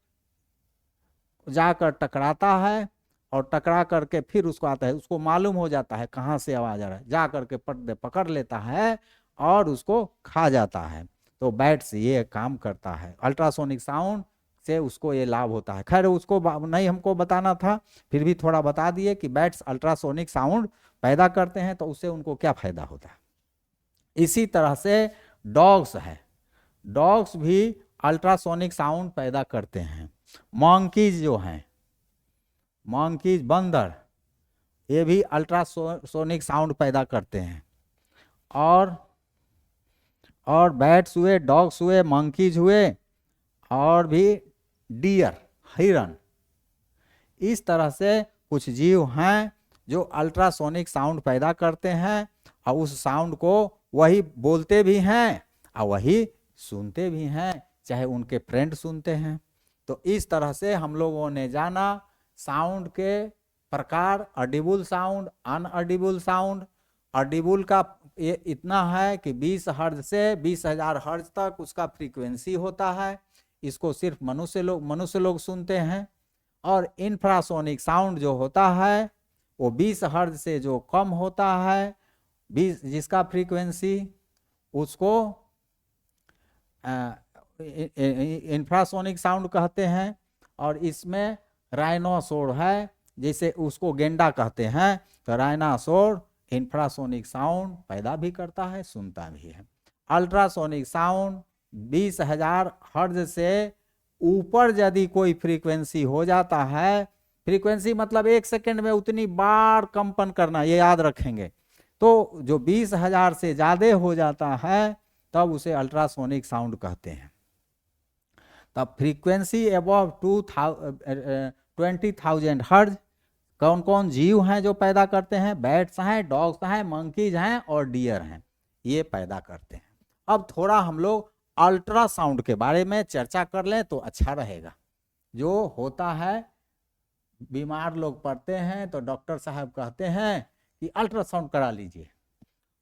जाकर टकराता है और टकरा करके फिर उसको आता है, उसको मालूम हो जाता है कहाँ से आवाज आ रहा है, जा करके पकड़ लेता है और उसको खा जाता है। तो बैट्स ये काम करता है, अल्ट्रासोनिक साउंड से उसको ये लाभ होता है। खैर उसको नहीं हमको बताना था, फिर भी थोड़ा बता दिए कि बैट्स अल्ट्रासोनिक साउंड पैदा करते हैं तो उससे उनको क्या फायदा होता है। इसी तरह से डॉग्स है, डॉग्स भी अल्ट्रासोनिक साउंड पैदा करते हैं। मंकीज जो हैं, मंकीज, बंदर, ये भी अल्ट्रासोनिक साउंड पैदा करते हैं। और बैट्स हुए, डॉग्स हुए, मंकीज हुए और भी डियर, हिरन, इस तरह से कुछ जीव हैं जो अल्ट्रासोनिक साउंड पैदा करते हैं और उस साउंड को वही बोलते भी हैं और वही सुनते भी हैं, चाहे उनके फ्रेंड सुनते हैं। तो इस तरह से हम लोगों ने जाना साउंड के प्रकार, ऑडिबल साउंड, अनऑडिबल साउंड। ऑडिबल का ये इतना है कि 20 हर्ज से 20,000 हर्ज तक उसका फ्रीक्वेंसी होता है, इसको सिर्फ मनुष्य लोग सुनते हैं। और इंफ्रासोनिक साउंड जो होता है वो 20 हर्ज से जो कम होता है, 20 जिसका फ्रीक्वेंसी, उसको इंफ्रासोनिक साउंड कहते हैं। और इसमें राइनोसोर है, जैसे उसको गेंडा कहते हैं, तो राइनोसोर इंफ्रासोनिक साउंड पैदा भी करता है, सुनता भी है। अल्ट्रासोनिक साउंड 20,000 हर्ज से ऊपर यदि कोई फ्रीक्वेंसी हो जाता है, फ्रीक्वेंसी मतलब 1 सेकेंड में उतनी बार कंपन करना, ये याद रखेंगे। तो जो 20,000 से ज़्यादा हो जाता है तब उसे अल्ट्रासोनिक साउंड कहते हैं। तो फ्रीक्वेंसी अबव 20,000 हर्ट्ज कौन कौन जीव हैं जो पैदा करते हैं? बैट्स हैं, डॉग्स हैं, मंकीज हैं और डियर हैं, ये पैदा करते हैं। अब थोड़ा हम लोग अल्ट्रासाउंड के बारे में चर्चा कर लें तो अच्छा रहेगा। जो होता है, बीमार लोग पड़ते हैं तो डॉक्टर साहब कहते हैं कि अल्ट्रासाउंड करा लीजिए।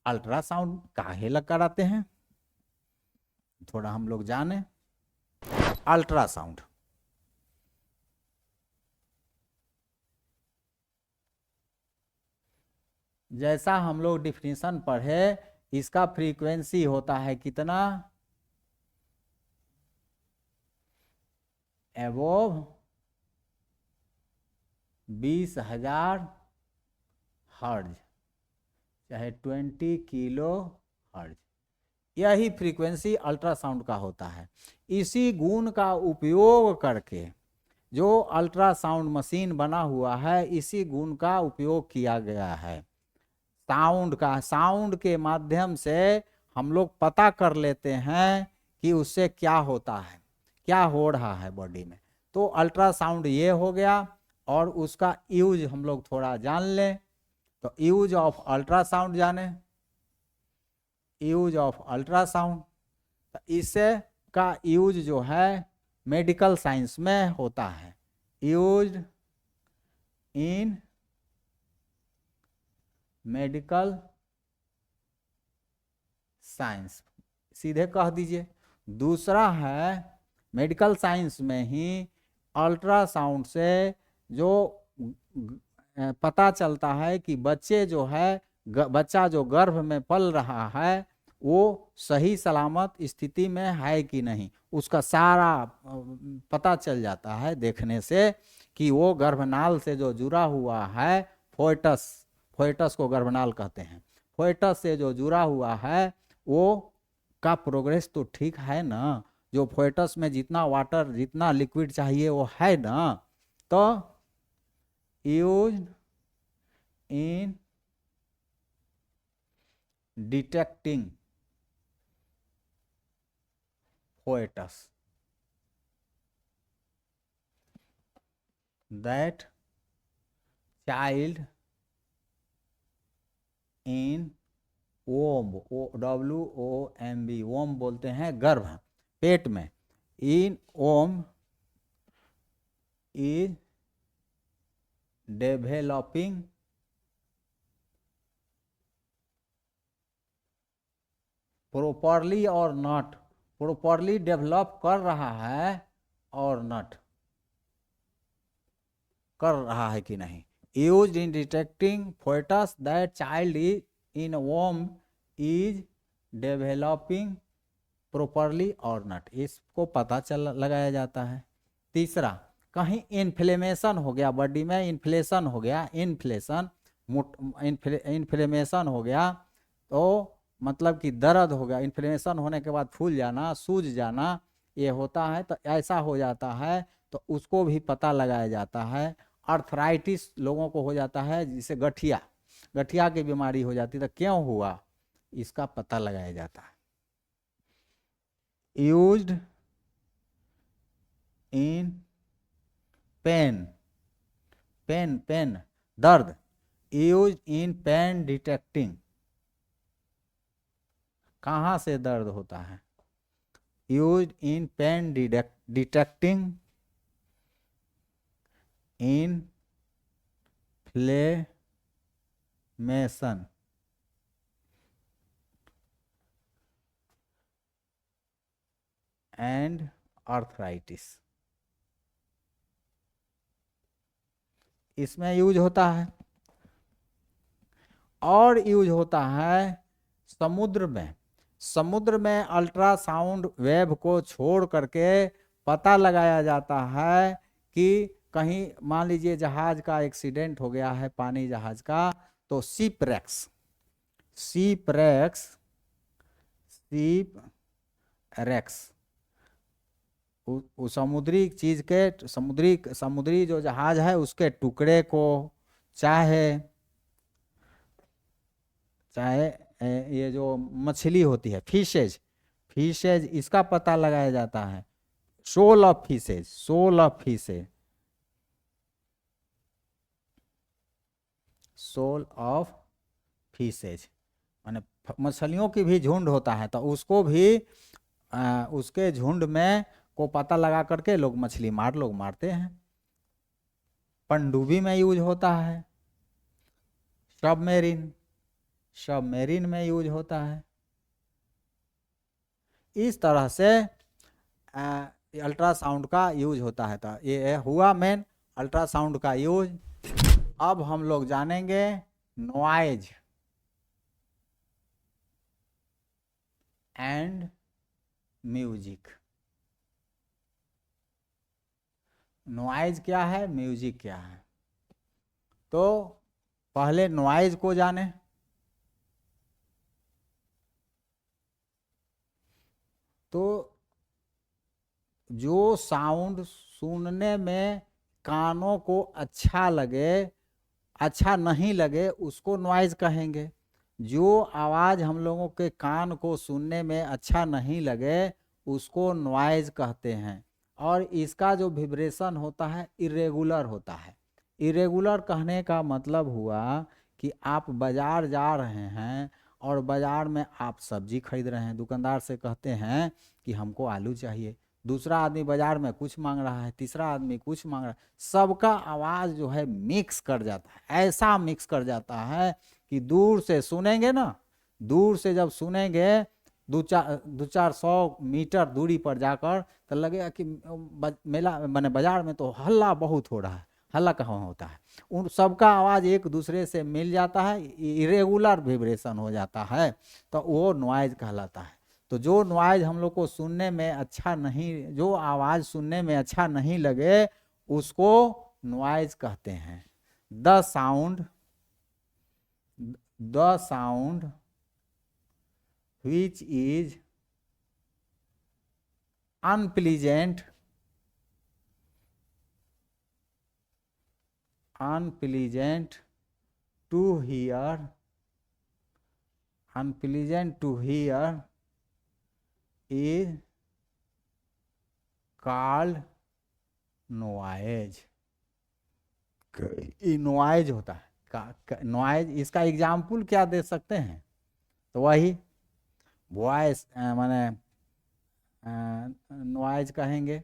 अल्ट्रासाउंड काहे लग कराते हैं, थोड़ा हम लोग जाने। अल्ट्रासाउंड जैसा हम लोग डिफिनीशन पढ़े, इसका फ्रीक्वेंसी होता है कितना? एबोव 20,000 हर्ट्ज, चाहे 20 किलो हर्ट्ज, यही फ्रीक्वेंसी अल्ट्रासाउंड का होता है। इसी गुण का उपयोग करके जो अल्ट्रासाउंड मशीन बना हुआ है, इसी गुण का उपयोग किया गया है। साउंड का, साउंड के माध्यम से हम लोग पता कर लेते हैं कि उससे क्या होता है, क्या हो रहा है बॉडी में। तो अल्ट्रासाउंड ये हो गया, और उसका यूज हम लोग थोड़ा जान लें। तो यूज ऑफ अल्ट्रासाउंड जाने, यूज ऑफ अल्ट्रासाउंड, तो इससे का यूज जो है मेडिकल साइंस में होता है। यूज इन मेडिकल साइंस, सीधे कह दीजिए। दूसरा है, मेडिकल साइंस में ही अल्ट्रासाउंड से जो पता चलता है कि बच्चे जो है, बच्चा जो गर्भ में पल रहा है वो सही सलामत स्थिति में है कि नहीं, उसका सारा पता चल जाता है देखने से कि वो गर्भनाल से जो जुड़ा हुआ है, फोएटस, फोएटस को गर्भनाल कहते हैं, फोएटस से जो जुड़ा हुआ है वो का प्रोग्रेस तो ठीक है ना, जो फोएटस में जितना वाटर, जितना लिक्विड चाहिए वो है ना। तो use in detecting फोएटस that child in womb, WOMB, वोम बोलते हैं गर्भ, पेट में, इन womb is developing properly और नॉट, प्रॉपरली डेवलप कर रहा है और नॉट, कर रहा है कि नहीं। Use in detecting foetus that child is in womb is developing properly और नॉट, इसको पता चल लगाया जाता है। तीसरा, कहीं इन्फ्लेमेशन हो गया बॉडी में, इन्फ्लेशन हो गया, इन्फ्लेशन, इन्फ्लेमेशन हो गया तो मतलब कि दर्द हो गया, इन्फ्लेमेशन होने के बाद फूल जाना, सूज जाना, ये होता है। तो ऐसा हो जाता है तो उसको भी पता लगाया जाता है। आर्थराइटिस लोगों को हो जाता है, जिसे गठिया, गठिया की बीमारी हो जाती है, तो क्यों हुआ इसका पता लगाया जाता है। Used in pain, pain, pain दर्द, यूज इन पेन डिटेक्टिंग, कहाँ से दर्द होता है, use in pain detecting inflammation and arthritis, इसमें यूज होता है। और यूज होता है समुद्र में, समुद्र में अल्ट्रासाउंड वेव को छोड़ करके पता लगाया जाता है कि कहीं मान लीजिए जहाज का एक्सीडेंट हो गया है, पानी जहाज का, तो शिपरेक्स, शिपरेक्स, शिपरेक्स समुद्री चीज के, समुद्री जो जहाज है उसके टुकड़े को, चाहे ये जो मछली होती है फिशेज, फिशेज, इसका पता लगाया जाता है। shoal of fishes, shoal of fishes, shoal of fishes माने मछलियों की भी झुंड होता है, तो उसको भी उसके झुंड में को पता लगा करके लोग मछली लोग मारते हैं। पनडुब्बी में यूज होता है, सबमेरीन, सबमेरीन में यूज होता है। इस तरह से अल्ट्रासाउंड का यूज होता है। तो ये हुआ मेन अल्ट्रासाउंड का यूज। अब हम लोग जानेंगे नॉइज एंड म्यूजिक। नॉइज क्या है, म्यूजिक क्या है? तो पहले नॉइज को जाने। तो जो साउंड सुनने में कानों को अच्छा लगे, अच्छा नहीं लगे, उसको नॉइज कहेंगे। जो आवाज़ हम लोगों के कान को सुनने में अच्छा नहीं लगे, उसको नॉइज कहते हैं। और इसका जो विब्रेशन होता है इरेगुलर होता है। इरेगुलर कहने का मतलब हुआ कि आप बाज़ार जा रहे हैं और बाज़ार में आप सब्जी खरीद रहे हैं, दुकानदार से कहते हैं कि हमको आलू चाहिए, दूसरा आदमी बाजार में कुछ मांग रहा है, तीसरा आदमी कुछ मांग रहा है, सबका आवाज़ जो है मिक्स कर जाता है। ऐसा मिक्स कर जाता है कि दूर से सुनेंगे ना, दूर से जब सुनेंगे दो चार सौ मीटर दूरी पर जाकर, तो लगेगा कि मेला माने बाजार में तो हल्ला बहुत हो रहा है। हल्ला कहाँ होता है, उन सबका आवाज़ एक दूसरे से मिल जाता है, इरेगुलर विब्रेशन हो जाता है, तो वो नॉइज कहलाता है। तो जो नॉइज हम लोग को सुनने में अच्छा नहीं, जो आवाज़ सुनने में अच्छा नहीं लगे, उसको नॉइज कहते हैं। The sound which is unpleasant to hear, is called noise। Noise होता है नॉइज। इसका एग्जाम्पल क्या दे सकते हैं? तो वही वॉइस माने नॉइज कहेंगे।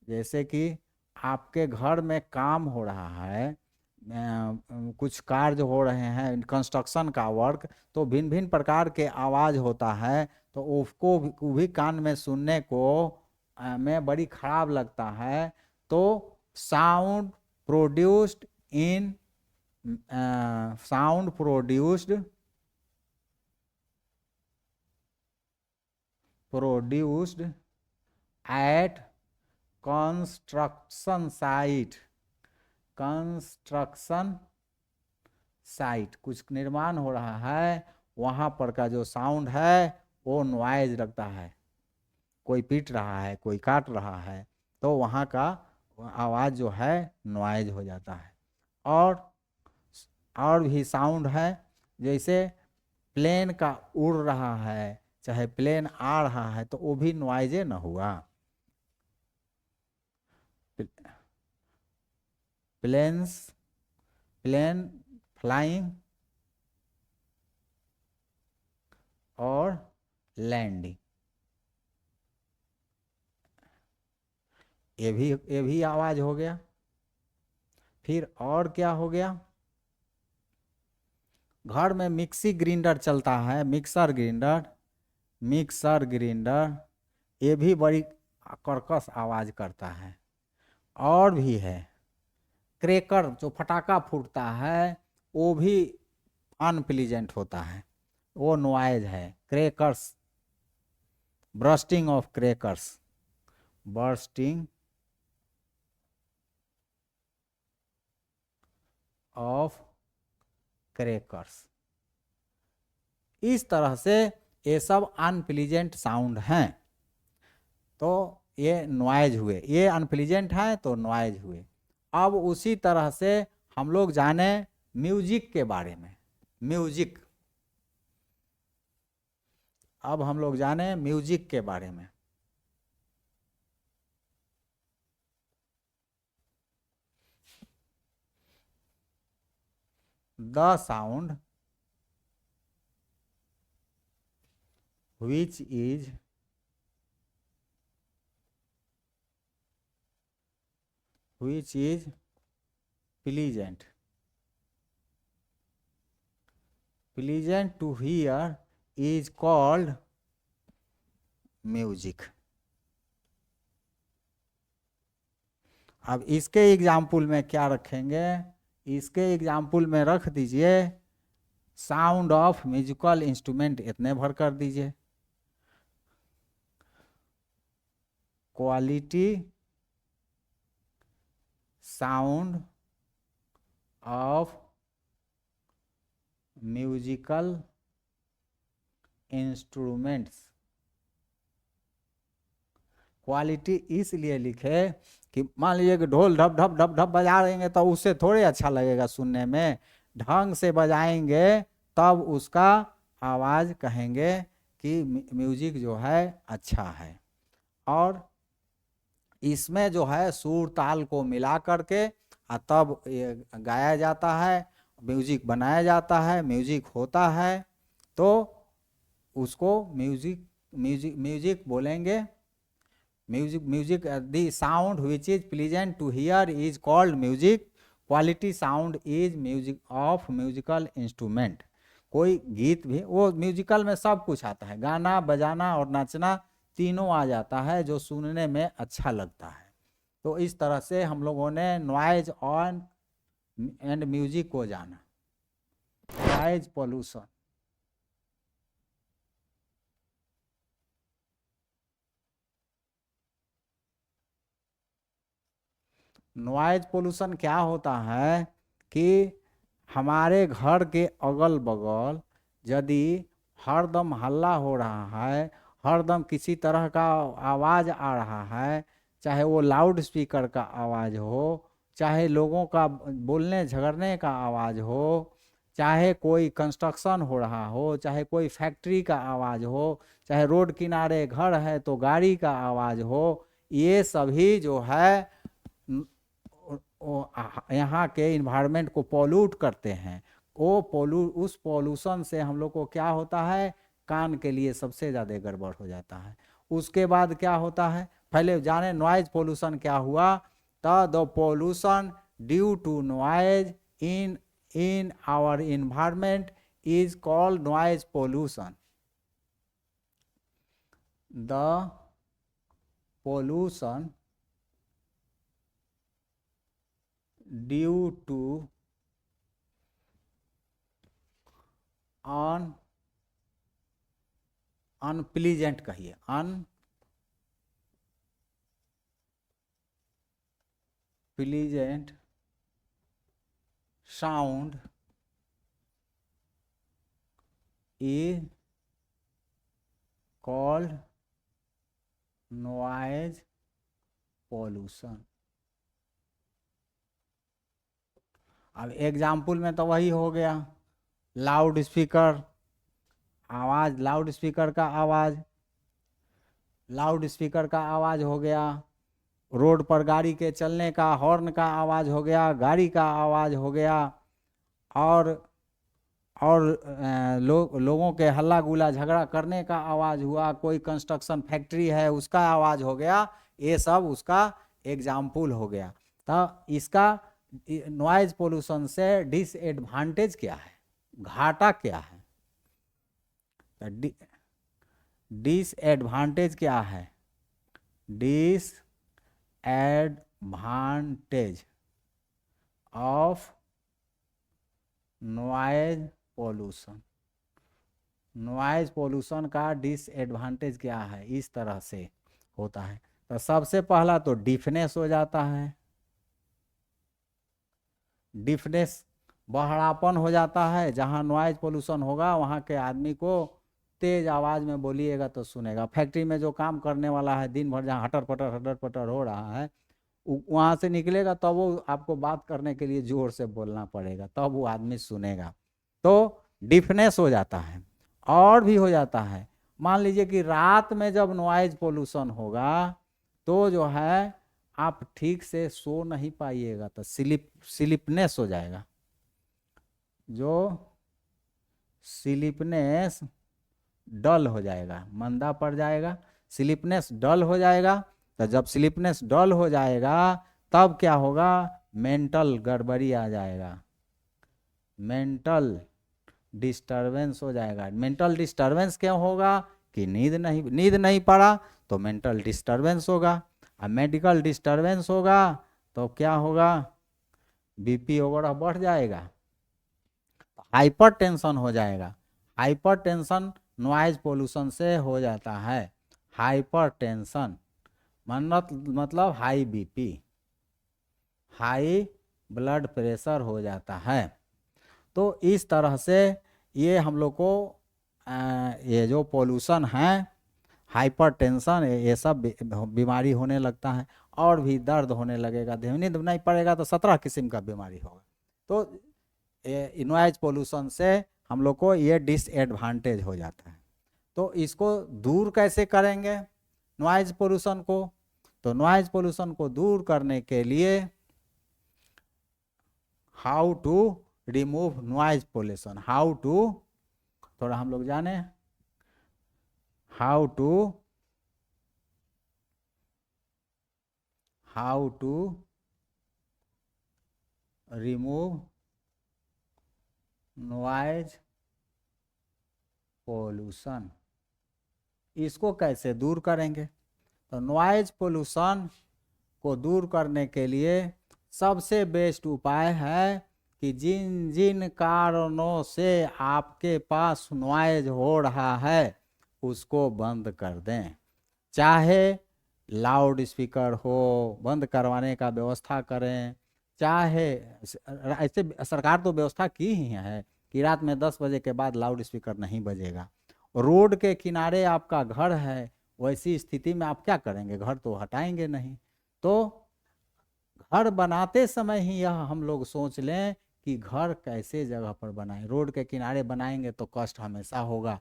जैसे कि आपके घर में काम हो रहा है, कुछ कार्य हो रहे हैं, कंस्ट्रक्शन का वर्क, तो भिन्न भिन्न प्रकार के आवाज़ होता है, तो उसको भी कान में सुनने को में बड़ी खराब लगता है। तो sound produced at construction site, कुछ निर्माण हो रहा है, वहाँ पर का जो साउंड है वो नॉइज लगता है। कोई पीट रहा है, कोई काट रहा है, तो वहाँ का आवाज़ जो है नॉइज हो जाता है। और भी साउंड है, जैसे प्लेन का उड़ रहा है, चाहे प्लेन आ रहा है, तो वो भी नॉइजे न हुआ। प्लेन फ्लाइंग और लैंडिंग, ये भी आवाज हो गया। फिर और क्या हो गया? घर में मिक्सी ग्राइंडर चलता है, मिक्सर ग्राइंडर, ये भी बड़ी कर्कश आवाज करता है। और भी है क्रैकर, जो फटाका फूटता है, वो भी अनप्लीजेंट होता है, वो नॉइज है। क्रैकर्स, बर्स्टिंग ऑफ क्रैकर्स, इस तरह से ये सब अनप्लीजेंट साउंड हैं। तो ये नॉइज हुए, ये अनप्लीजेंट है तो नॉइज हुए। अब उसी तरह से हम लोग जाने म्यूजिक के बारे में। म्यूजिक, अब हम लोग जाने म्यूजिक के बारे में। The sound which is pleasant to hear is called music. अब इसके एग्जाम्पल में क्या रखेंगे, इसके एग्जाम्पल में रख दीजिए साउंड ऑफ म्यूजिकल इंस्ट्रूमेंट, इतने भर कर दीजिए। Quality sound of musical instruments. Quality इसलिए लिखे कि मान लीजिए कि ढोल ढप ढप ढप ढप बजा देंगे तो उससे थोड़े अच्छा लगेगा सुनने में, ढंग से बजाएंगे तब उसका आवाज़ कहेंगे कि म्यूजिक जो है अच्छा है। और इसमें जो है सुर ताल को मिला करके तब गाया जाता है, म्यूजिक बनाया जाता है, म्यूजिक होता है, तो उसको म्यूजिक बोलेंगे। Music the sound which is pleasant to hear is called music. Quality sound is music of musical instrument. कोई गीत भी, वो म्यूजिकल में सब कुछ आता है, गाना बजाना और नाचना तीनों आ जाता है जो सुनने में अच्छा लगता है। तो इस तरह से हम लोगों ने नॉइज ऑन एंड म्यूजिक को जाना। नॉइज पोल्यूशन, नॉइज पोल्यूशन क्या होता है कि हमारे घर के अगल बगल यदि हरदम हल्ला हो रहा है, हरदम किसी तरह का आवाज़ आ रहा है, चाहे वो लाउड स्पीकर का आवाज़ हो, चाहे लोगों का बोलने झगड़ने का आवाज़ हो, चाहे कोई कंस्ट्रक्शन हो रहा हो, चाहे कोई फैक्ट्री का आवाज़ हो, चाहे रोड किनारे घर है तो गाड़ी का आवाज़ हो, ये सभी जो है यहाँ के इन्वायरमेंट को पॉल्यूट करते हैं। उस पॉल्यूशन से हम लोग को क्या होता है, कान के लिए सबसे ज़्यादा गड़बड़ हो जाता है। उसके बाद क्या होता है, पहले जाने नॉइज पोल्यूशन क्या हुआ। The pollution due to noise in our environment is called noise pollution. The pollution due to unpleasant कहिए, unpleasant sound is called noise pollution. अब एग्जाम्पल में तो वही हो गया, लाउड स्पीकर आवाज़, लाउड स्पीकर का आवाज़, लाउड स्पीकर का आवाज़ हो गया, रोड पर गाड़ी के चलने का हॉर्न का आवाज़ हो गया, गाड़ी का आवाज़ हो गया, और लोगों के हल्ला गुला झगड़ा करने का आवाज़ हुआ, कोई कंस्ट्रक्शन फैक्ट्री है उसका आवाज़ हो गया, ये सब उसका एग्जाम्पल हो गया। तो इसका नॉइज पोल्यूशन से डिसएडवांटेज क्या है, घाटा क्या है, डिसएडवांटेज क्या है, disadvantage of noise pollution. Noise pollution का डिसएडवांटेज क्या है, इस तरह से होता है। तो सबसे पहला तो डिफनेस हो जाता है, डिफनेस बहरापन हो जाता है। जहाँ नॉइज पोल्यूशन होगा वहाँ के आदमी को तेज आवाज़ में बोलिएगा तो सुनेगा। फैक्ट्री में जो काम करने वाला है दिन भर जहाँ हटर पटर हो रहा है, वहाँ से निकलेगा तब वो आपको बात करने के लिए जोर से बोलना पड़ेगा, तब वो आदमी सुनेगा। तो डिफनेस हो जाता है। और भी हो जाता है, मान लीजिए कि रात में जब नॉइज पोल्यूशन होगा तो जो है आप ठीक से सो नहीं पाइएगा, तो स्लिपनेस हो जाएगा। जो स्लीपनेस डल हो जाएगा, मंदा पड़ जाएगा, स्लीपनेस डल हो जाएगा। तो जब स्लीपनेस डल हो जाएगा तब क्या होगा, मेंटल गड़बड़ी आ जाएगा, मेंटल डिस्टरबेंस हो जाएगा। मेंटल डिस्टरबेंस क्या होगा कि नींद नहीं पड़ा तो मेंटल डिस्टरबेंस होगा। अब मेडिकल डिस्टरबेंस होगा तो क्या होगा, बीपी वगैरह बढ़ जाएगा, हाइपर टेंशन हो जाएगा। हाइपर टेंशन नॉइज पोल्यूशन से हो जाता है। हाइपर टेंशन मतलब high BP, high blood pressure हो जाता है। तो इस तरह से ये हम लोग को ये जो पोल्यूशन है, हाइपर टेंशन, ये सब बीमारी होने लगता है। और भी दर्द होने लगेगा, नींद नहीं पड़ेगा तो 17 किस्म का बीमारी होगा। तो नॉइज पोल्यूशन से हम लोग को ये डिसएडवांटेज हो जाता है। तो इसको दूर कैसे करेंगे नॉइज पोल्यूशन को? तो नॉइज पोल्यूशन को दूर करने के लिए how to remove noise pollution, how to, थोड़ा हम लोग जाने, how to remove noise pollution, इसको कैसे दूर करेंगे? तो नॉइज पोल्यूशन को दूर करने के लिए सबसे बेस्ट उपाय है कि जिन जिन कारणों से आपके पास नॉइज हो रहा है उसको बंद कर दें। चाहे लाउड स्पीकर हो, बंद करवाने का व्यवस्था करें, चाहे ऐसे सरकार तो व्यवस्था की ही है कि रात में 10 बजे के बाद लाउड स्पीकर नहीं बजेगा। रोड के किनारे आपका घर है, वैसी स्थिति में आप क्या करेंगे, घर तो हटाएंगे नहीं। तो घर बनाते समय ही यह हम लोग सोच लें कि घर कैसे जगह पर बनाएं। रोड के किनारे बनाएंगे तो कष्ट हमेशा होगा,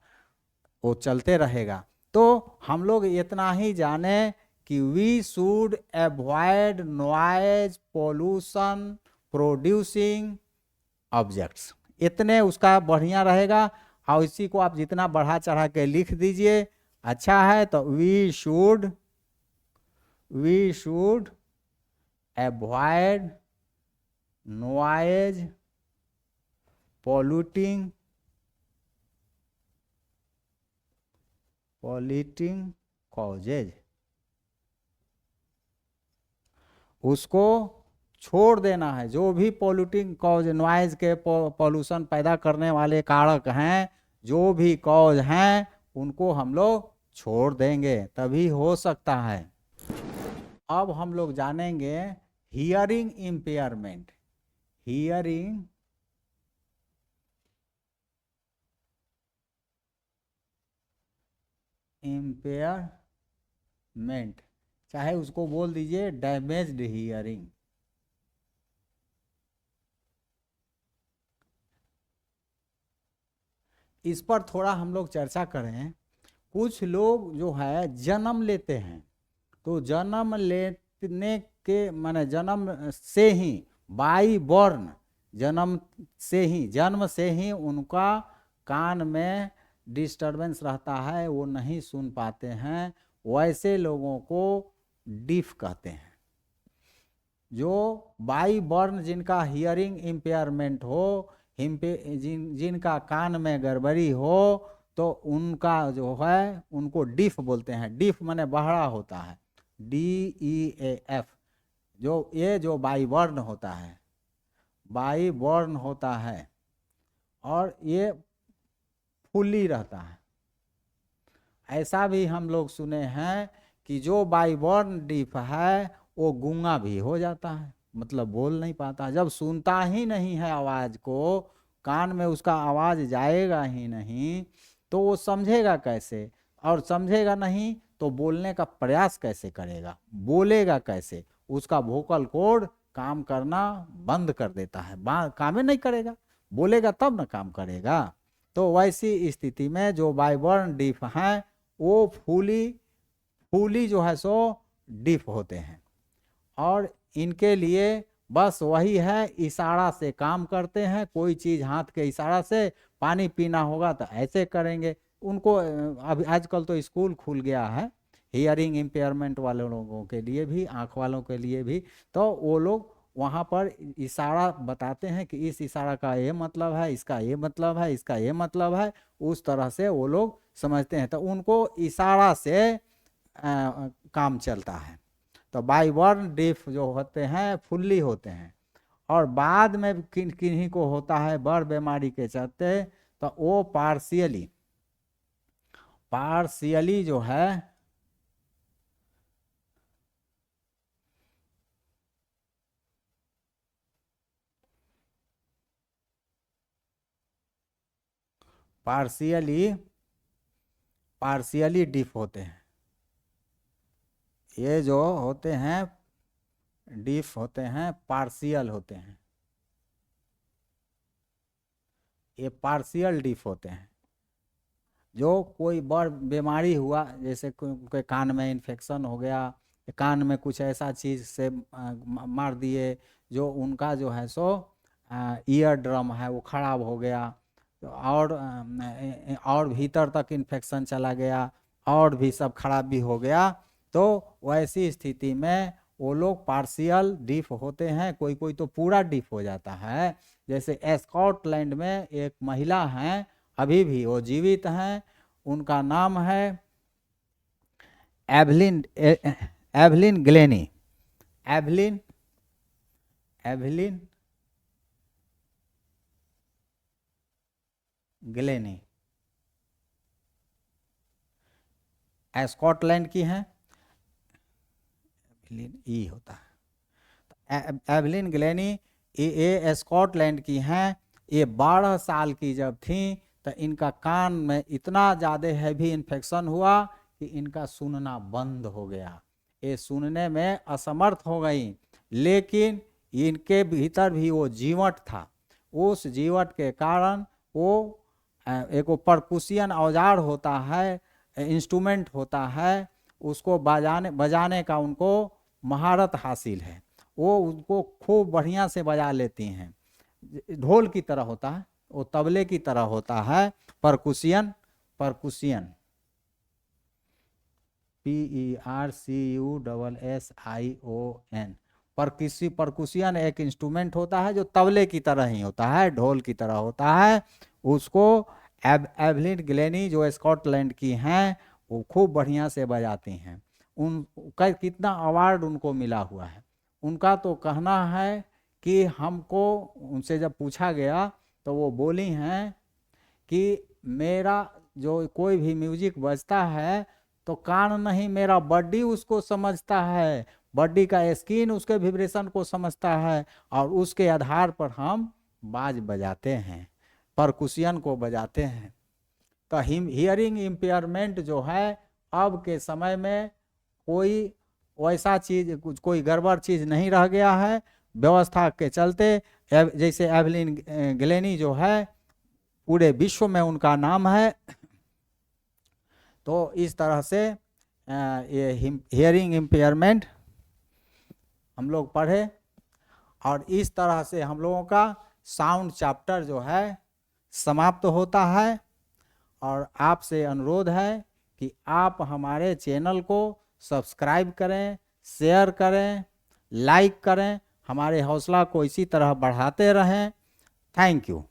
वो चलते रहेगा। तो हम लोग इतना ही जाने कि we should avoid noise pollution producing objects, इतने उसका बढ़िया रहेगा। और इसी को आप जितना बढ़ा चढ़ा के लिख दीजिए अच्छा है। तो we should avoid noise polluting causes, उसको छोड़ देना है। जो भी पॉल्यूटिंग कॉज, नॉइज के पॉल्यूशन पैदा करने वाले कारक हैं, जो भी कॉज हैं उनको हम लोग छोड़ देंगे, तभी हो सकता है। अब हम लोग जानेंगे हियरिंग इम्पेयरमेंट। हियरिंग इम्पेयरमेंट, चाहे उसको बोल दीजिए डैमेज्ड हियरिंग। इस पर थोड़ा हम लोग चर्चा करें। कुछ लोग जो है जन्म लेते हैं, तो जन्म लेने के माने जन्म से ही बाई बॉर्न, जन्म से ही उनका कान में डिस्टरबेंस रहता है, वो नहीं सुन पाते हैं। वैसे लोगों को डीफ कहते हैं। जो बाई बॉर्न जिनका हियरिंग इम्पेयरमेंट हो, जिनका कान में गड़बड़ी हो, तो उनका जो है उनको डीफ बोलते हैं। डीफ माने बहरा होता है, DEAF। जो बाई बॉर्न होता है, बाई बॉर्न होता है, और ये फुल्ली रहता है। ऐसा भी हम लोग सुने हैं कि जो बाई बॉर्न डीफ है वो गूंगा भी हो जाता है, मतलब बोल नहीं पाता। जब सुनता ही नहीं है आवाज़ को, कान में उसका आवाज़ जाएगा ही नहीं, तो वो समझेगा कैसे? और समझेगा नहीं तो बोलने का प्रयास कैसे करेगा, बोलेगा कैसे? उसका वोकल कॉर्ड काम करना बंद कर देता है, काम ही नहीं करेगा, बोलेगा तब ना काम करेगा। तो वैसी स्थिति में जो बाई बॉर्न डीफ हैं वो फूली जो है सो डीफ होते हैं, और इनके लिए बस वही है, इशारा से काम करते हैं। कोई चीज हाथ के इशारा से, पानी पीना होगा तो ऐसे करेंगे उनको। अभी आजकल तो स्कूल खुल गया है हियरिंग इम्पेयरमेंट वाले लोगों के लिए भी, आँख वालों के लिए भी। तो वो लोग वहाँ पर इशारा बताते हैं कि इस इशारा का ये मतलब है, इसका ये मतलब है, इसका ये मतलब है। उस तरह से वो लोग समझते हैं, तो उनको इशारा से काम चलता है। तो बाई वर्न डीफ जो होते हैं फुल्ली होते हैं, और बाद में किन्हीं को होता है बड़ बीमारी के चलते, तो वो पार्शियली जो है पार्शियली डिफ होते हैं। ये जो होते हैं डिफ होते हैं, पार्शियल होते हैं, ये पार्शियल डिफ होते हैं। जो कोई बड़ बीमारी हुआ, जैसे कोई कान में इन्फेक्शन हो गया, कान में कुछ ऐसा चीज़ से मार दिए जो उनका जो है सो ईयर ड्रम है वो खराब हो गया, तो और भीतर तक इन्फेक्शन चला गया, और भी सब खराब भी हो गया, तो वैसी स्थिति में वो लोग पार्शियल डिफ होते हैं। कोई कोई तो पूरा डिफ हो जाता है। जैसे स्कॉटलैंड में एक महिला हैं, अभी भी वो जीवित हैं, उनका नाम है Evelyn Glenny. Evelyn Glenny Scotland की हैं, ई होता है। एवलिन ग्लेनी ये स्कॉटलैंड की हैं। ये 12 साल की जब थी तो इनका कान में इतना ज़्यादा हैवी इन्फेक्शन हुआ कि इनका सुनना बंद हो गया। ये सुनने में असमर्थ हो गई, लेकिन इनके भीतर भी वो जीवट था। उस जीवट के कारण वो एक परकुशियन औजार होता है, इंस्ट्रूमेंट होता है, उसको बजाने का उनको महारत हासिल है। वो उनको खूब बढ़िया से बजा लेती हैं। ढोल की तरह होता है, वो तबले की तरह होता है। परकुशियन PERCUSSION परकुशियन एक इंस्ट्रूमेंट होता है जो तबले की तरह ही होता है, ढोल की तरह होता है। उसको एवलिन ग्लेनी जो स्कॉटलैंड की हैं वो खूब बढ़िया से बजाती हैं। उनका कितना अवार्ड उनको मिला हुआ है। उनका तो कहना है कि हमको, उनसे जब पूछा गया तो वो बोली हैं कि मेरा जो कोई भी म्यूजिक बजता है तो कान नहीं, मेरा बॉडी उसको समझता है, बॉडी का स्किन उसके विब्रेशन को समझता है, और उसके आधार पर हम बाज बजाते हैं, परकुशियन को बजाते हैं। तो हियरिंग इम्पेयरमेंट जो है अब के समय में कोई वैसा चीज, कोई गड़बड़ चीज नहीं रह गया है व्यवस्था के चलते। जैसे एवलिन ग्लेनी जो है पूरे विश्व में उनका नाम है। तो इस तरह से ये हियरिंग इम्पेयरमेंट हम लोग पढ़े, और इस तरह से हम लोगों का साउंड चैप्टर जो है समाप्त होता है। और आपसे अनुरोध है कि आप हमारे चैनल को सब्सक्राइब करें, शेयर करें, लाइक करें, हमारे हौसला को इसी तरह बढ़ाते रहें। Thank you.